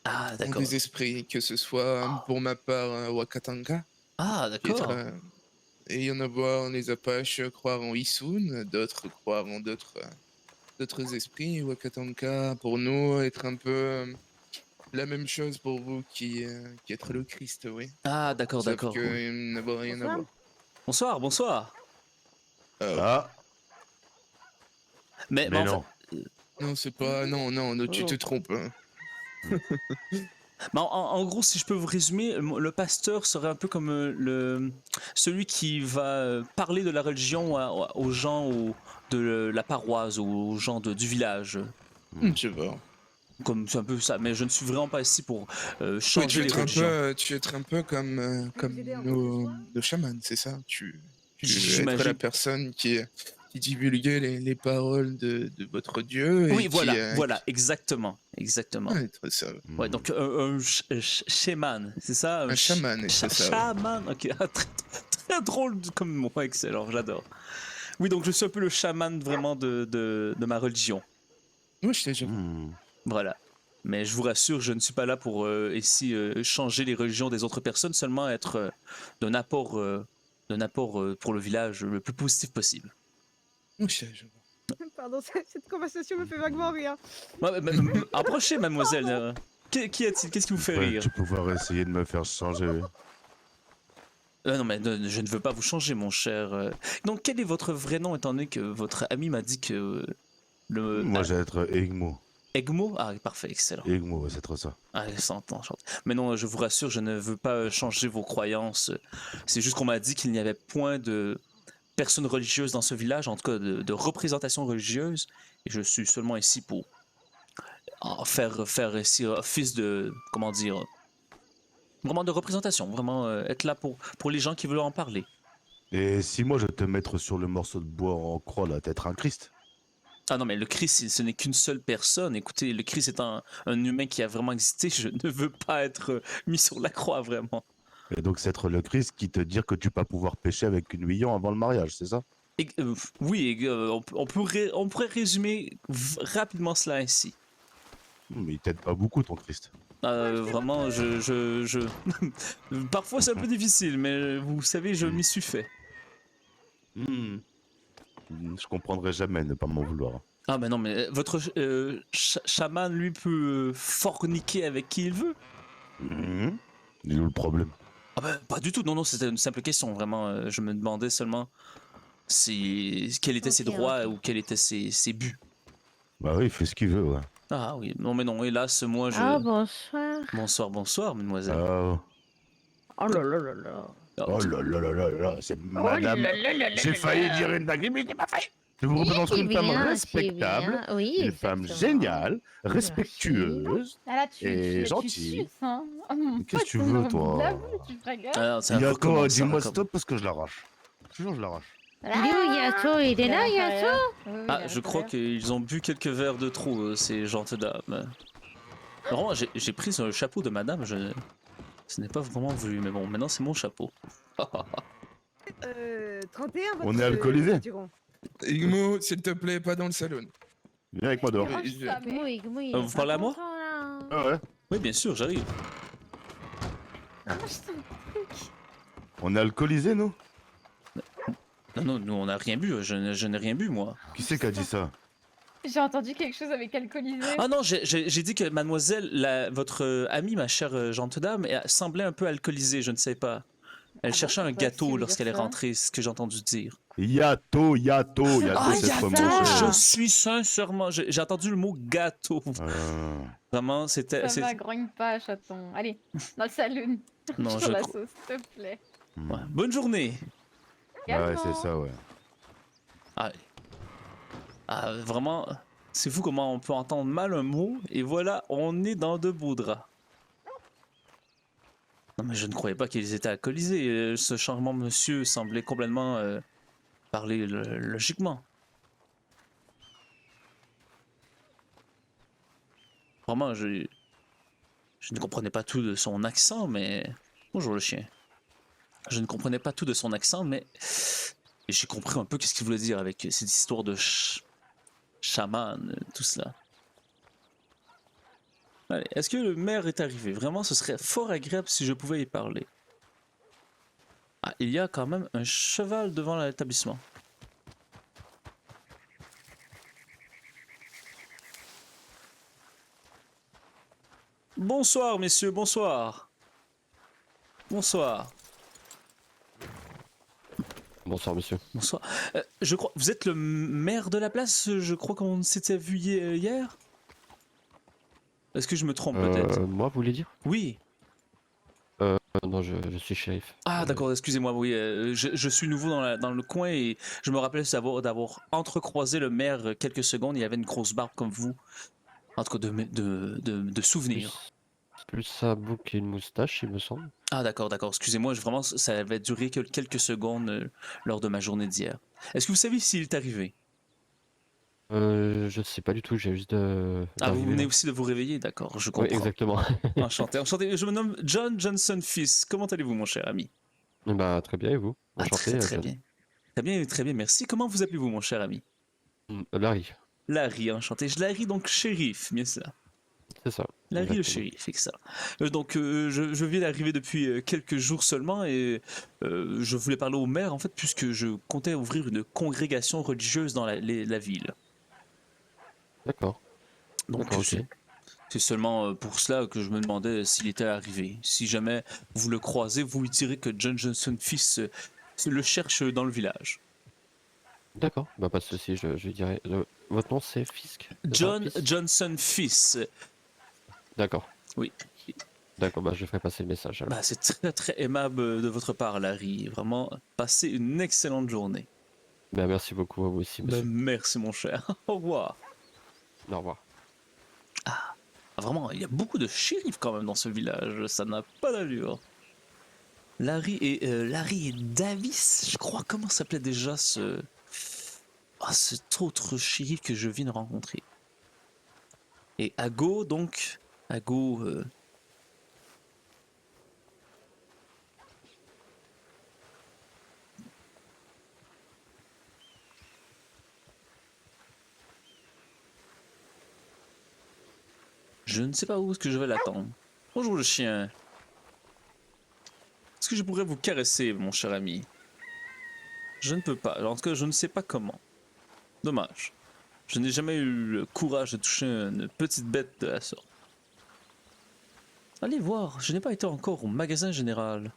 Ah, en d'accord. des esprits, que ce soit pour ma part Wakatanka, Ah, qui est d'accord. et il y en a voir les Apaches croire en Isun, d'autres croire en d'autres esprits. Wakatanka, pour nous, être un peu la même chose pour vous qui être le Christ, oui. Ah, d'accord, Sauf d'accord. que Oui. il n'a pas rien à voir. Bonsoir, bonsoir. Ah, Mais mais en non. Non, c'est pas. Non, tu te trompes. Hein. En gros, si je peux vous résumer, le pasteur serait un peu comme celui qui va parler de la religion aux gens de la paroisse, aux gens du village. Je vois. Comme c'est un peu ça, mais je ne suis vraiment pas ici pour Oui, changer les religions. tu es un peu comme nos chamans, c'est ça? Tu veux être J'imagine. la personne qui divulguait les paroles de votre Dieu et Oui, voilà, qui, voilà, exactement, exactement. Ouais, être ça. Ouais, donc un shaman, c'est ça? Un chaman, c'est ça. Chaman, ok, ah, très drôle comme mot, excellent, j'adore. Oui, donc je suis un peu le chaman vraiment de ma religion. Oui, je t'ai déjà vu. Voilà. Mais je vous rassure, je ne suis pas là pour ici changer les religions des autres personnes, seulement être d'un apport pour le village le plus positif possible. Oui, je t'ai déjà vu. Pardon, cette conversation me fait vaguement rire. Ouais, approchez, mademoiselle. Qu'y a-t-il? Qu'est-ce qui vous fait rire? Tu pouvoir essayer de me faire changer. Non, mais je ne veux pas vous changer, mon cher. Donc, quel est votre vrai nom, étant donné que votre ami m'a dit que Moi, j'ai être Egmo. Egmo? Ah, parfait, excellent. Egmo, ouais, c'est trop ça. Ah, s'entend. Mais non, je vous rassure, je ne veux pas changer vos croyances. C'est juste qu'on m'a dit qu'il n'y avait point de personnes religieuses dans ce village, en tout cas de représentation religieuse, et je suis seulement ici pour faire ici office de, comment dire, vraiment de représentation, vraiment être là pour les gens qui veulent en parler. Et si moi je te mettre sur le morceau de bois en croix, là, t'être un Christ? Ah non, mais le Christ, ce n'est qu'une seule personne. Écoutez, le Christ est un humain qui a vraiment existé. Je ne veux pas être mis sur la croix, vraiment. Et donc c'est être le Christ qui te dit que tu vas pouvoir pécher avec une Willon avant le mariage, c'est ça? Oui, on pourrait résumer rapidement cela ainsi. Mais il t'aide pas beaucoup ton Christ. Vraiment, parfois c'est un peu difficile, mais vous savez, je m'y suis fait. Je comprendrai jamais ne pas m'en vouloir. Ah ben non, mais votre chaman, lui, peut forniquer avec qui il veut. Il est où le problème? Ah ben, pas du tout, non, c'était une simple question, vraiment. Je me demandais seulement quels étaient ses droits ou quels étaient ses buts. Bah oui, il fait ce qu'il veut, ouais. Ah oui, non mais non, hélas, moi je... Ah, bonsoir. Bonsoir, mademoiselle. Ah. Oh là là là là. Oh là là là là là, c'est madame. J'ai failli dire une dinguerie, mais j'ai pas fait. Je vous représente une femme respectable, oui, une femme exactement. géniale, respectueuse Ah là, et tu gentille. suces, hein. Qu'est-ce que tu veux, toi? Tu te régales. Ah, ça Yato, recommence, ça dis-moi recommence. stop parce que je l'arrache. Toujours je l'arrache. Yato, il est là, Yato. Ah, je crois qu'ils ont bu quelques verres de trop, ces gentes dames. Vraiment, j'ai pris le chapeau de madame, ce n'est pas vraiment voulu, mais bon, maintenant c'est mon chapeau. 31, On est alcoolisé. Igmo, s'il te plaît, pas dans le salon. Viens avec moi dehors. Vous parlez à moi? Ah ouais. Oui, bien sûr, j'arrive. On est alcoolisé, nous? Non, nous on n'a rien bu, je n'ai rien bu, moi. Qui c'est qui a dit ça? J'ai entendu quelque chose avec alcoolisé. Ah non, j'ai dit que mademoiselle, votre amie, ma chère gente dame, semblait un peu alcoolisée, je ne sais pas. Elle cherchait un gâteau lorsqu'elle est rentrée, c'est ce que j'ai entendu dire. Yato, c'est trop mon Je cher. suis sincèrement, j'ai entendu le mot gâteau. Vraiment, c'était... Ça va, grogne pas, chaton. Allez, dans le saloon. Non, Sur la sauce, s'il te plaît. Ouais. Bonne journée. Ouais, c'est ça, ouais. Ah, vraiment, c'est fou comment on peut entendre mal un mot, et voilà, on est dans de beaux draps. Non mais je ne croyais pas qu'ils étaient alcoolisés. Ce charmant monsieur semblait complètement parler logiquement. Vraiment, je ne comprenais pas tout de son accent, mais... Bonjour le chien. Je ne comprenais pas tout de son accent, mais j'ai compris un peu qu'est-ce qu'il voulait dire avec cette histoire de chaman, tout cela. Allez, est-ce que le maire est arrivé? Vraiment, ce serait fort agréable si je pouvais y parler. Ah, il y a quand même un cheval devant l'établissement. Bonsoir, messieurs, bonsoir. Bonsoir. Bonsoir, monsieur. Bonsoir. Je crois... Vous êtes le maire de la place? Je crois qu'on s'était vu hier. Est-ce que je me trompe peut-être? Moi, vous voulez dire? Oui. Non, je suis shérif. Ah d'accord, excusez-moi, oui, je suis nouveau dans le coin et je me rappelais d'avoir entrecroisé le maire quelques secondes, il y avait une grosse barbe comme vous, en tout cas de souvenirs. Plus un bouc et une moustache, il me semble. Ah d'accord, excusez-moi, vraiment ça avait duré que quelques secondes lors de ma journée d'hier. Est-ce que vous savez s'il est arrivé? Je sais pas du tout, j'ai juste de... Ah, vous d'arriver, venez là. aussi de vous réveiller, d'accord, je Oui, comprends. exactement. Enchanté, enchanté, je me nomme John Johnson Fils, comment allez-vous mon cher ami? Bah, très bien, et vous? Ah, Enchanté, très John. bien. Très bien, merci. Comment vous appelez-vous mon cher ami? Larry, Larry, enchanté. Larry, donc shérif, bien ça. c'est ça. Larry le exactement. shérif, excellent. Je viens d'arriver depuis quelques jours seulement et je voulais parler au maire en fait puisque je comptais ouvrir une congrégation religieuse dans la ville. D'accord. Donc D'accord, ok. c'est seulement pour cela que je me demandais s'il était arrivé. Si jamais vous le croisez, vous lui direz que John Johnson fils le cherche dans le village. D'accord, bah pas de soucis, je dirais. Votre nom c'est Fisk? c'est ça, John Fisk. Johnson fils. D'accord. Oui. D'accord, bah je ferai passer le message alors. Bah, c'est très très aimable de votre part, Larry. Vraiment, passez une excellente journée. Bah merci beaucoup à vous aussi, Bah, monsieur. merci mon cher. Au revoir. Au revoir. Ah, vraiment, il y a beaucoup de shérifs quand même dans ce village. Ça n'a pas d'allure. Larry et Davis, je crois. Comment s'appelait déjà cet autre shérif que je viens de rencontrer. Et Ago, donc. Ago. Je ne sais pas où est-ce que je vais l'attendre. Bonjour le chien. Est-ce que je pourrais vous caresser, mon cher ami? Je ne peux pas. En tout cas, je ne sais pas comment. Dommage. Je n'ai jamais eu le courage de toucher une petite bête de la sorte. Allez voir, je n'ai pas été encore au magasin général.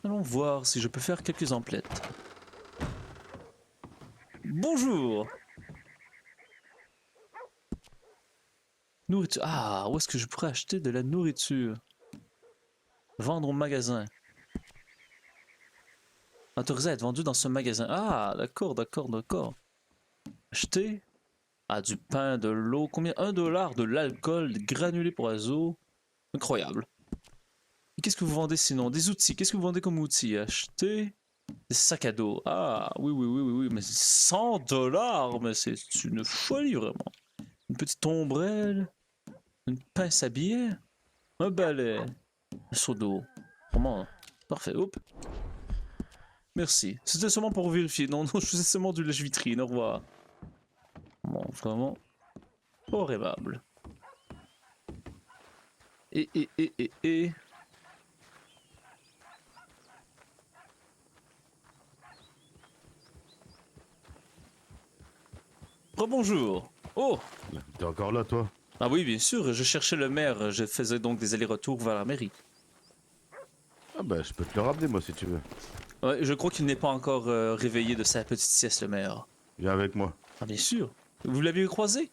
Allons voir si je peux faire quelques emplettes. Bonjour! Nourriture. Ah, où est-ce que je pourrais acheter de la nourriture? Vendre au magasin. Autorisé à être vendu dans ce magasin. Ah, d'accord. Acheter. Ah, du pain, de l'eau. Combien? 1 $, de l'alcool, des granulés pour oiseaux. Incroyable. Et qu'est-ce que vous vendez sinon? Des outils. Qu'est-ce que vous vendez comme outils? Acheter. Des sacs à dos. Ah, oui. Mais 100 $, mais c'est une folie vraiment. Une petite ombrelle. Une pince à billets. Un balai. Un seau d'eau. Vraiment. Parfait. Hop. Merci. C'était seulement pour vérifier. Non, je faisais seulement du lèche-vitrine. Au revoir. Bon, vraiment. Fort aimable. Et. Rebonjour. Oh! T'es encore là, toi? Ah oui, bien sûr, je cherchais le maire. Je faisais donc des allers-retours vers la mairie. Ah bah, je peux te le ramener, moi, si tu veux. Ouais, je crois qu'il n'est pas encore réveillé de sa petite sieste, le maire. Viens avec moi. Ah, bien sûr. Vous l'avez croisé?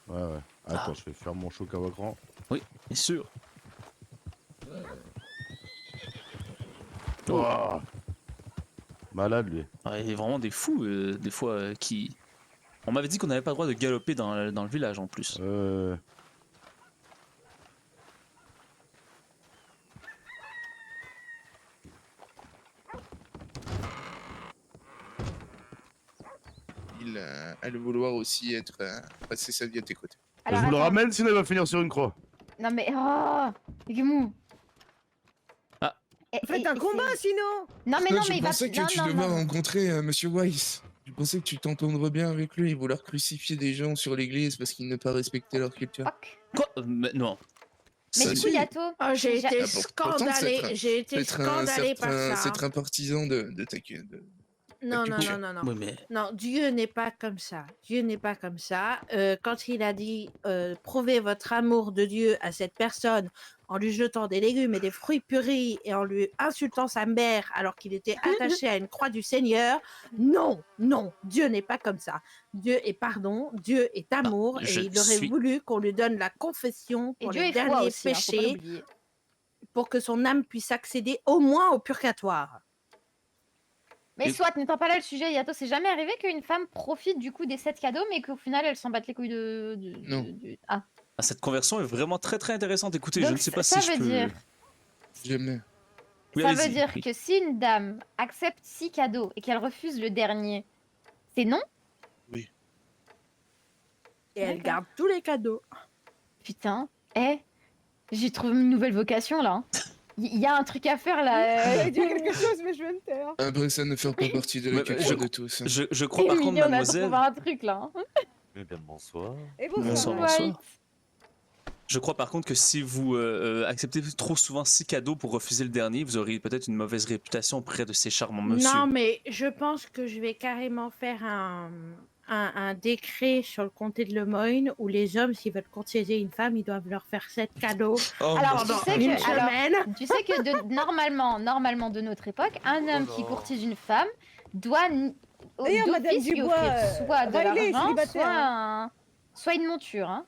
Ouais. Attends, je vais faire mon choc à grand. Oui, bien sûr. Oh. Malade, lui. Ouais, il y a vraiment des fous, des fois, qui... On m'avait dit qu'on n'avait pas le droit de galoper dans le village, en plus. Il a le vouloir aussi être passer sa vie à tes côtés. Alors, je vous le attends. ramène, sinon il va finir sur une croix. Non mais oh, Guimou. Ah. Faites un combat sinon. Non mais Toi, non je mais il va. pensais que Non, tu non, devais non. rencontrer Monsieur Weiss. Je pensais que tu t'entendrais bien avec lui, vouloir crucifier des gens sur l'église parce qu'ils n'ont pas respecté leur culture. Quoi? Mais non. Mais Ça du coup, si. Yato. Oh, j'ai été Pourtant, scandalé. J'ai été scandalé par ça. C'est un partisan de ta Non, non, culture. non, non, non. Oui, mais... Non, Dieu n'est pas comme ça. Dieu n'est pas comme ça. Quand il a dit prouvez votre amour de Dieu à cette personne en lui jetant des légumes et des fruits purés et en lui insultant sa mère alors qu'il était attaché à une croix du Seigneur, non, non, Dieu n'est pas comme ça. Dieu est pardon, Dieu est amour je et il aurait suis- voulu qu'on lui donne la confession Et pour Dieu les est foi derniers aussi, hein, faut pas péchés l'oublier. pour que son âme puisse accéder au moins au purgatoire. Mais Et- soit, n'étant pas là le sujet, Yato, c'est jamais arrivé qu'une femme profite du coup des 7 cadeaux, mais qu'au final elle s'en batte les couilles Non. Ah. Ah, cette conversion est vraiment très très intéressante. Écoutez, Donc, je ne sais pas ça si je veut peux... dire- Jamais. Oui, Ça veut allez-y. dire Oui. que si une dame accepte 6 cadeaux et qu'elle refuse le dernier, c'est non? Et elle D'accord. garde tous les cadeaux. Putain, j'ai trouvé une nouvelle vocation là. Il y a un truc à faire là. J'allais dire quelque chose, mais je vais me taire. Après, ça ne fait pas partie de la Mais, culture de tous. Je crois par contre, Émilie, on a mademoiselle... trouvé un truc là. Eh bien, bonsoir. Et Bonsoir, Ouais. bonsoir. Je crois par contre que si vous acceptez trop souvent 6 cadeaux pour refuser le dernier, vous aurez peut-être une mauvaise réputation auprès de ces charmants monsieur. Non, mais je pense que je vais carrément faire un décret sur le comté de Lemoyne où les hommes, s'ils veulent courtiser une femme, ils doivent leur faire 7 cadeaux Alors, tu pendant sais une que, alors, semaine. tu sais que normalement de notre époque, un homme qui courtise une femme doit D'ailleurs, Madame d'office lui Dubois, offrir soit de Riley est l'argent, célibataire, soit une monture. Hein.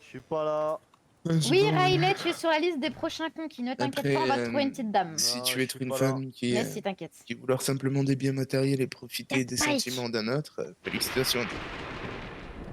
Je suis pas là. Oui, Riley, tu es sur la liste des prochains conquis. Ne t'inquiète Après, pas, on va te trouver une petite dame. Si Non, tu je es suis une pas femme qui, Mais si, t'inquiète. qui vouloir simplement des biens matériels et profiter des Spike. sentiments d'un autre, félicitations.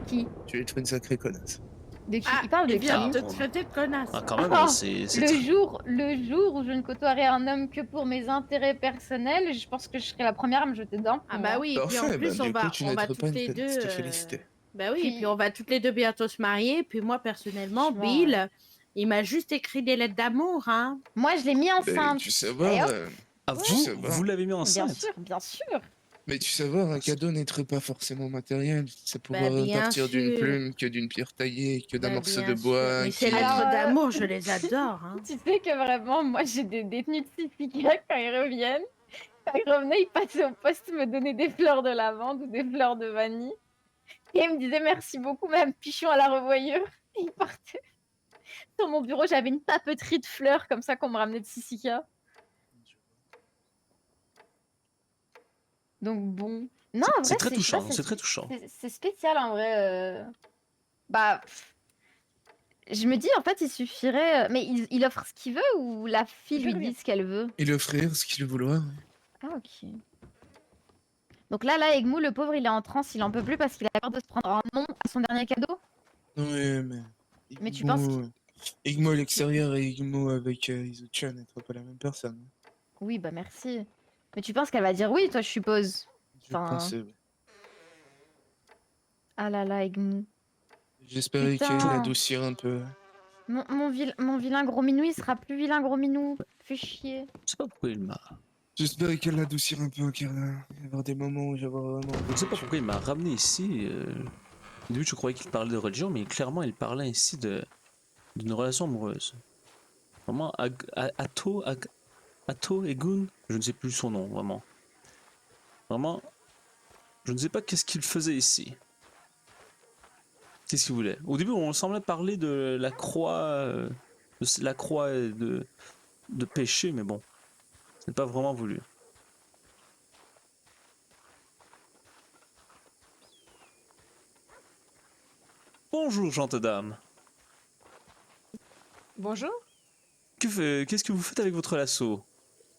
Qui Tu es une sacrée connasse. De qui Ah, il parle de il qui vient de te traiter de connasse. Ah, quand même, Oh, c'est le jour où je ne côtoierai un homme que pour mes intérêts personnels, je pense que je serai la première à me jeter dedans. Ah bah oui, et puis en Parfait, plus bah, on du va, coup, tu on va n'être toutes pas une les connasse, deux. te féliciter. Bah oui, et Puis- puis on va toutes les deux bientôt se marier. Puis moi personnellement, Franchement, Bill, il m'a juste écrit des lettres d'amour, hein. Moi, je l'ai mis enceinte. Tu savoir, Et hop. Ah, tu sais pas. vous l'avez mis Bien enceinte. sûr, bien sûr. mais tu savoir, un cadeau n'être pas forcément matériel. Ça pourrait bien partir d'une sûr. plume, que d'une pierre taillée, que d'un Bah, morceau bien de bois. sûr. Mais qui- ces lettres Alors, d'amour, je les adore, hein. Tu sais que vraiment, moi, j'ai des détenus de Sicilia quand ils reviennent. Quand ils revenaient, ils passaient au poste me donner des fleurs de lavande ou des fleurs de vanille. Et ils me disaient merci beaucoup, Madame Pichon à la revoyure. Et ils partaient. Sur mon bureau, j'avais une papeterie de fleurs comme ça qu'on me ramenait de Sicilia. Donc bon. Non, en vrai, C'est très je sais touchant, pas, c'est très touchant. C'est spécial en vrai. Bah. Je me dis, en fait, il suffirait. Mais il offre ce qu'il veut ou la fille lui dit ce qu'elle veut? Il offrir ce qu'il vouloir. Ah, ok. Donc là, Egmou, le pauvre, il est en transe, il en peut plus parce qu'il a peur de se prendre un nom à son dernier cadeau. Ouais, mais. Mais tu penses Igmo à l'extérieur et Igmo avec Izuchan n'être pas la même personne. Oui, bah merci. Mais tu penses qu'elle va dire oui, toi, je suppose. Je pensais, ouais. Ah là, Egmou. J'espérais Putain. qu'elle adoucir un peu. Mon vilain gros minou, il sera plus vilain gros minou. Fais chier. Je sais pas pourquoi il m'a... J'espérais qu'elle l'adoucir un peu, car il va y avoir des moments où j'aurai vraiment. Je sais pas pourquoi il m'a ramené ici. Au début, je croyais qu'il parlait de religion, mais clairement, il parlait ici d'une relation amoureuse. Vraiment, Ato Egun, je ne sais plus son nom, vraiment. Vraiment, je ne sais pas qu'est-ce qu'il faisait ici. Qu'est-ce qu'il voulait? Au début, on semblait parler de la croix, et de péché, mais bon, c'est pas vraiment voulu. Bonjour, gentes dames. Bonjour. Qu'est-ce que vous faites avec votre lasso?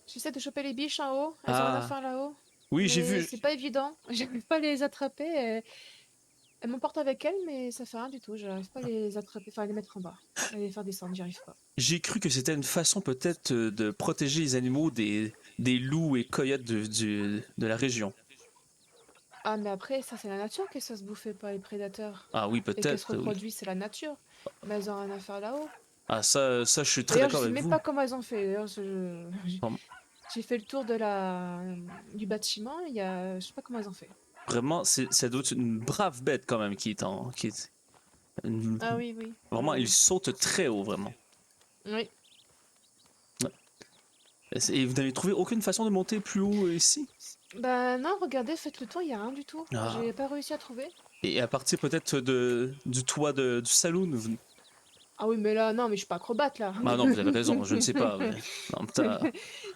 J'essaie de choper les biches en haut. Elles ont Ah. rien à faire là-haut. Oui, j'ai Mais vu. c'est pas évident. J'arrive pas à les attraper. Elle m'emporte avec elle, mais ça fait rien du tout. J'arrive pas à les attraper, enfin à les mettre en bas. À les faire descendre, j'y arrive pas. J'ai cru que c'était une façon peut-être de protéger les animaux des loups et coyotes de la région. Ah, mais après, ça, c'est la nature qui se fasse bouffer par les prédateurs. Ah oui, Et qu'elles se peut-être, oui. reproduisent, c'est la nature. Mais elles ont rien à faire là-haut. Ah, ça, je suis très D'ailleurs, je d'accord sais avec même vous. pas comment elles ont fait. D'ailleurs, Vraiment, j'ai fait le tour du bâtiment. Je sais pas comment elles ont fait. vraiment, ça doit être une brave bête quand même Ah oui, oui. Vraiment, Oui, il saute très haut, vraiment. oui. Et vous n'avez trouvé aucune façon de monter plus haut ici? Bah non, regardez, faites le tour, il y a rien du tout. Ah. J'ai pas réussi à trouver. Et à partir peut-être du toit du saloon? Ah oui, mais là, non, mais je suis pas acrobate là. Ah non, vous avez raison, je ne sais pas. Mais... Non,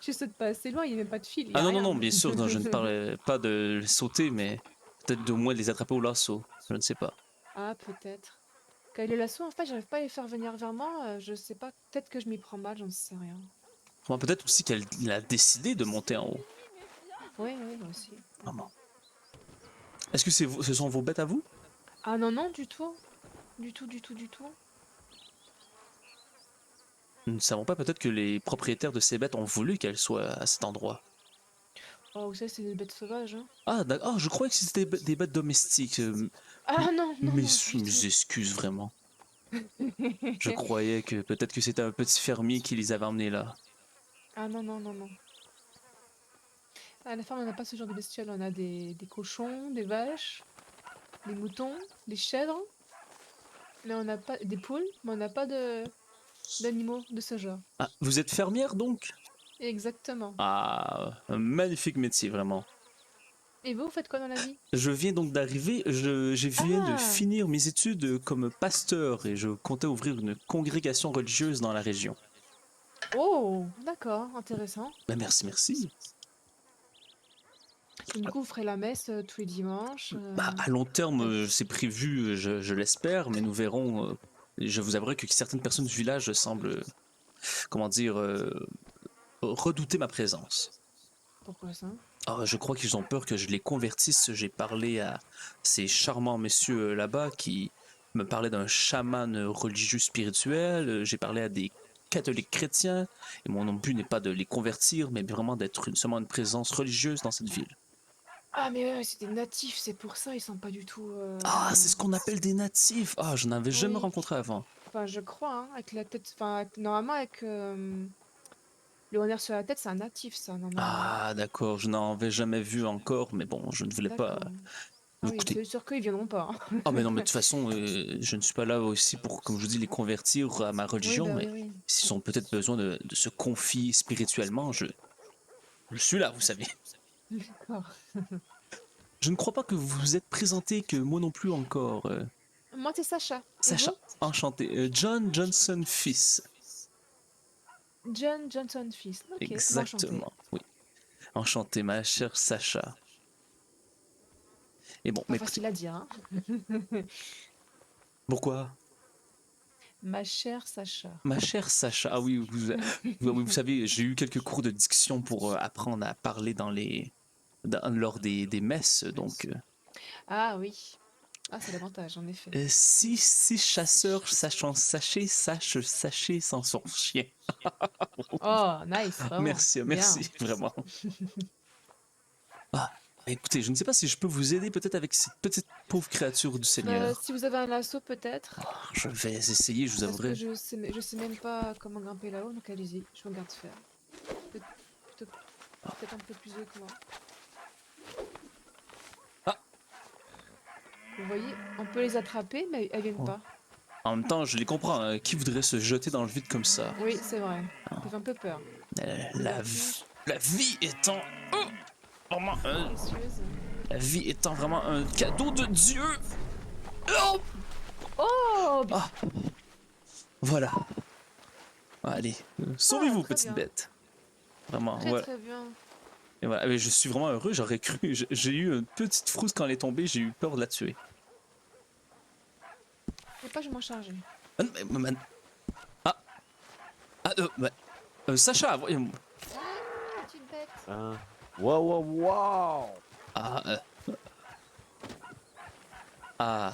Je saute pas assez loin, il n'y a même pas de fil. Il y Ah a non, non, rien. non, bien sûr, non, je ne parlais pas de les sauter, mais peut-être de moins de les attraper au lasso. Je ne sais pas. Ah, peut-être. Quand le lasso, en fait, j'arrive pas à les faire venir vers moi. Je sais pas, peut-être que je m'y prends mal, j'en sais rien. Enfin, peut-être aussi qu'elle a décidé de monter en haut. Oui, oui, moi aussi. Vraiment. Est-ce que ce sont vos bêtes à vous? Ah non, non, du tout. Du tout, du tout, du tout. Nous ne savons pas, peut-être que les propriétaires de ces bêtes ont voulu qu'elles soient à cet endroit. Oh, vous savez, c'est des bêtes sauvages. Hein. Ah, d'accord. Ah, je croyais que c'était des bêtes domestiques. Ah non, non, Mes non, du mes tout. excuses, vraiment. Je croyais que peut-être que c'était un petit fermier qui les avait emmenés là. Ah non, non, non, non. À la ferme, on n'a pas ce genre de bestioles. On a des cochons, des vaches, des moutons, des chèvres. Mais on n'a pas des poules, mais on n'a pas d'animaux de ce genre. Ah, vous êtes fermière donc? Exactement. Ah, un magnifique métier, vraiment. Et vous faites quoi dans la vie? Je viens donc d'arriver, je viens de Ah, finir mes études comme pasteur et je comptais ouvrir une congrégation religieuse dans la région. oh, d'accord, intéressant. Ben merci, merci. Et du coup, vous ferez la messe tous les dimanches. Bah, à long terme, c'est prévu, je l'espère, mais nous verrons. Je vous avouerai que certaines personnes du village semblent, comment dire, redouter ma présence. Pourquoi ça? Ah, je crois qu'ils ont peur que je les convertisse. J'ai parlé à ces charmants messieurs là-bas qui me parlaient d'un chaman religieux spirituel. J'ai parlé à des catholiques chrétiens. Et mon but n'est pas de les convertir, mais vraiment d'être seulement une présence religieuse dans cette ville. Ah, mais ouais, c'est des natifs, c'est pour ça, ils sont pas du tout. Ah, c'est ce qu'on appelle des natifs. Ah, je n'avais jamais Oui. rencontré avant. Enfin, je crois, hein, avec la tête. Enfin, normalement, avec le honneur sur la tête, c'est un natif, ça, normalement. Ah, d'accord, je n'en avais jamais vu encore, mais bon, je ne voulais pas. D'accord. Ah oui, Écoutez. c'est sûr qu'ils viendront pas. Hein. Ah, mais non, mais de toute façon, je ne suis pas là aussi pour, comme je vous dis, les convertir à ma Oui, religion, bah mais oui, oui. s'ils ont peut-être besoin de se confier spirituellement, je suis là, vous savez. D'accord. Je ne crois pas que vous vous êtes présenté, que moi non plus encore. Moi, c'est Sacha. Et Sacha, vous? enchanté. John Johnson fils. John Johnson fils. Ok, enchanté. Exactement, oui. Enchanté, ma chère Sacha. Et bon, Pas mais facile à dire, hein. pourquoi? Ma chère Sacha. Ma chère Sacha, ah oui, vous savez, j'ai eu quelques cours de diction pour apprendre à parler lors des messes, donc... Ah oui. Ah, c'est l'avantage, en effet. Si chasseurs sachant sacher, sacher sans son chien. Oh, nice, vraiment. Merci, Bien. merci, vraiment. Ah, écoutez, je ne sais pas si je peux vous aider peut-être avec cette petite pauvre créature du Seigneur. Si vous avez un lasso, peut-être. Je vais essayer, je vous Parce que avouerai. je sais même pas comment grimper là-haut, donc allez-y, je vous regarde faire. Peut-être un peu plus haut que moi. Ah. Vous voyez, on peut les attraper, mais elles viennent Oh. pas. En même temps, je les comprends, hein. Qui voudrait se jeter dans le vide comme ça? Oui, c'est vrai. Ça fait un peu peur. La vie étant... Oh, vraiment Précieuse. la vie étant vraiment un cadeau de Dieu. Oh, Oh, ah. Voilà. Allez, sauvez-vous, très petite bien. bête. Vraiment, Très voilà. très bien. Et voilà. Mais je suis vraiment heureux, j'aurais cru. J'ai eu une petite frousse quand elle est tombée, j'ai eu peur de la tuer. Faut pas que je m'en charge. Ah, Sacha, voyons. Petite bête. Ah, Waouh. Ah, ah,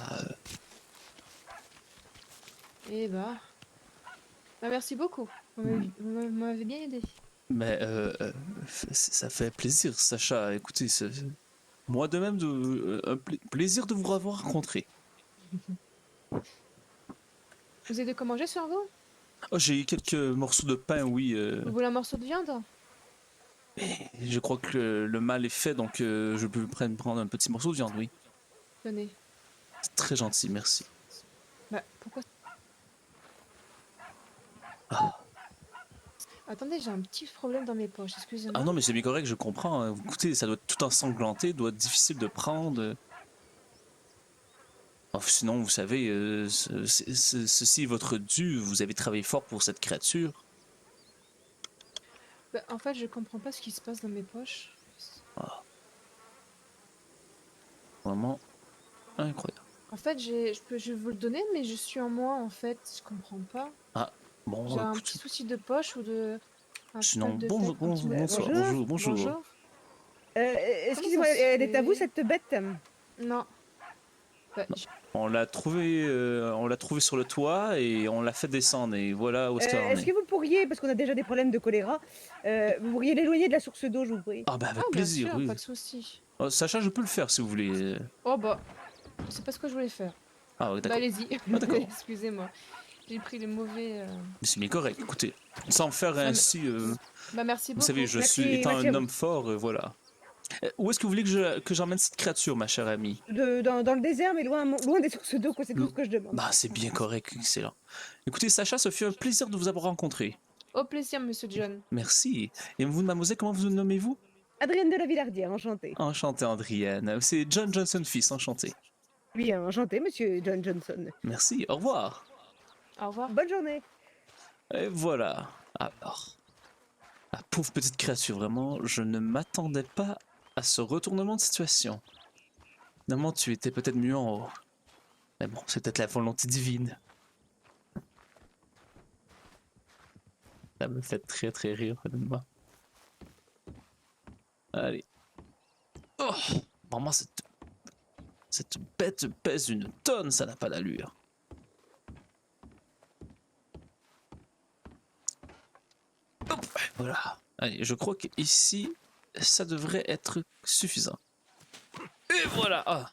Eh bah. Bah, merci beaucoup. Vous m'avez bien aidé. mais ça fait plaisir, Sacha. Écoutez, moi de même, un plaisir de vous avoir rencontré. Vous avez de quoi manger sur vous? Oh, j'ai quelques morceaux de pain, oui. Vous voulez un morceau de viande? Je crois que le mal est fait, donc je peux prendre un petit morceau de viande, oui. Tenez. C'est très gentil, merci. Bah, pourquoi? Ah. Attendez, j'ai un petit problème dans mes poches, excusez-moi. Ah non, mais c'est bien correct, je comprends, hein. Écoutez, ça doit être tout ensanglanté, doit être difficile de prendre. Oh, sinon, vous savez, ceci est votre dû, vous avez travaillé fort pour cette créature. Bah, en fait, je comprends pas ce qui se passe dans mes poches. Ah. Vraiment incroyable. En fait, je vais vous le donner, mais je suis en moi, en fait. Je comprends pas. Ah, bon, J'ai un écoute, petit souci de poche ou de... un sinon, mal de bonjour, tête, un petit- bonsoir, bonjour. Bonjour. Excusez-moi, Comment ça se elle est à fait? vous cette bête? Non. Bah, Non. On l'a trouvé sur le toit et on l'a fait descendre et voilà où est-ce qu'elle en Est-ce est. que vous pourriez, parce qu'on a déjà des problèmes de choléra, vous pourriez l'éloigner de la source d'eau, je vous prie? Ah bah avec bien plaisir, sûr, oui. pas de souci. Oh, Sacha, je peux le faire si vous voulez. Oh bah, je sais pas ce que je voulais faire. Ah oui, Bah d'accord. allez-y. Ah, d'accord. Excusez-moi. J'ai pris le mauvais... Mais c'est bien correct, écoutez. Sans faire Ça me- ainsi, Bah merci vous beaucoup. savez, étant un homme fort, voilà. Où est-ce que vous voulez que j'emmène cette créature, ma chère amie? Dans le désert, mais loin des sources d'eau, quoi, c'est tout ce que je demande. Bah, c'est bien correct, excellent. Écoutez, Sacha, ce fut un plaisir de vous avoir rencontré. Au plaisir, monsieur John. Merci. Et vous, mademoiselle, comment vous nommez-vous? Adrienne de la Villardière, enchantée. Enchanté, Adrienne. C'est John Johnson, fils, enchanté. Oui, enchanté, monsieur John Johnson. Merci, au revoir. Au revoir. Bonne journée. Et voilà. Alors, la pauvre petite créature, vraiment, je ne m'attendais pas à ce retournement de situation. Finalement, tu étais peut-être mieux en haut. Mais bon, c'est peut-être la volonté divine. Ça me fait très très rire, honnêtement. Allez. Oh, vraiment, cette bête pèse une tonne, ça n'a pas d'allure. Hop, voilà. Allez, je crois qu'ici, ça devrait être suffisant. Et voilà.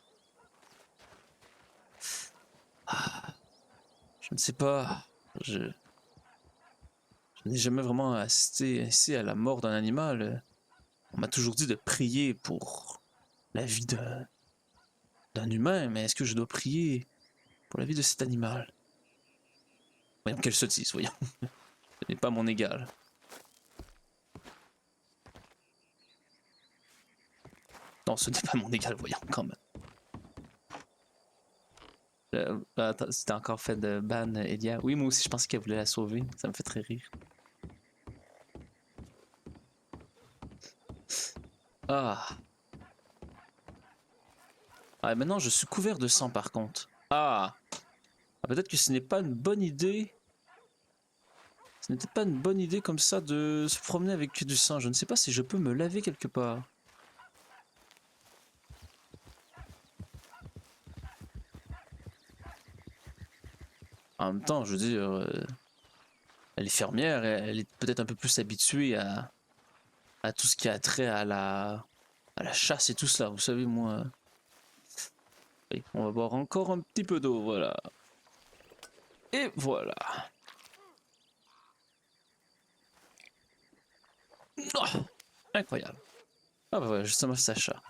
Je ne sais pas. Je n'ai jamais vraiment assisté ainsi à la mort d'un animal. On m'a toujours dit de prier pour la vie d'un humain, mais est-ce que je dois prier pour la vie de cet animal? Voyons quelle sottise, voyons. Ce n'est pas mon égal. Non, ce n'est pas mon égal, voyons, quand même. Attends, c'était encore fait de ban, Elia. Oui, moi aussi, je pensais qu'elle voulait la sauver. Ça me fait très rire. Ah. Ah, maintenant, je suis couvert de sang, par contre. Ah. Ah, peut-être que ce n'est pas une bonne idée. Ce n'était pas une bonne idée comme ça de se promener avec du sang. Je ne sais pas si je peux me laver quelque part. En même temps, je veux dire, elle est fermière, elle est peut-être un peu plus habituée à tout ce qui a trait à la chasse et tout cela. Vous savez, moi. Oui, on va boire encore un petit peu d'eau, voilà. Et voilà. Oh, incroyable. Ah bah voilà, justement, Sacha.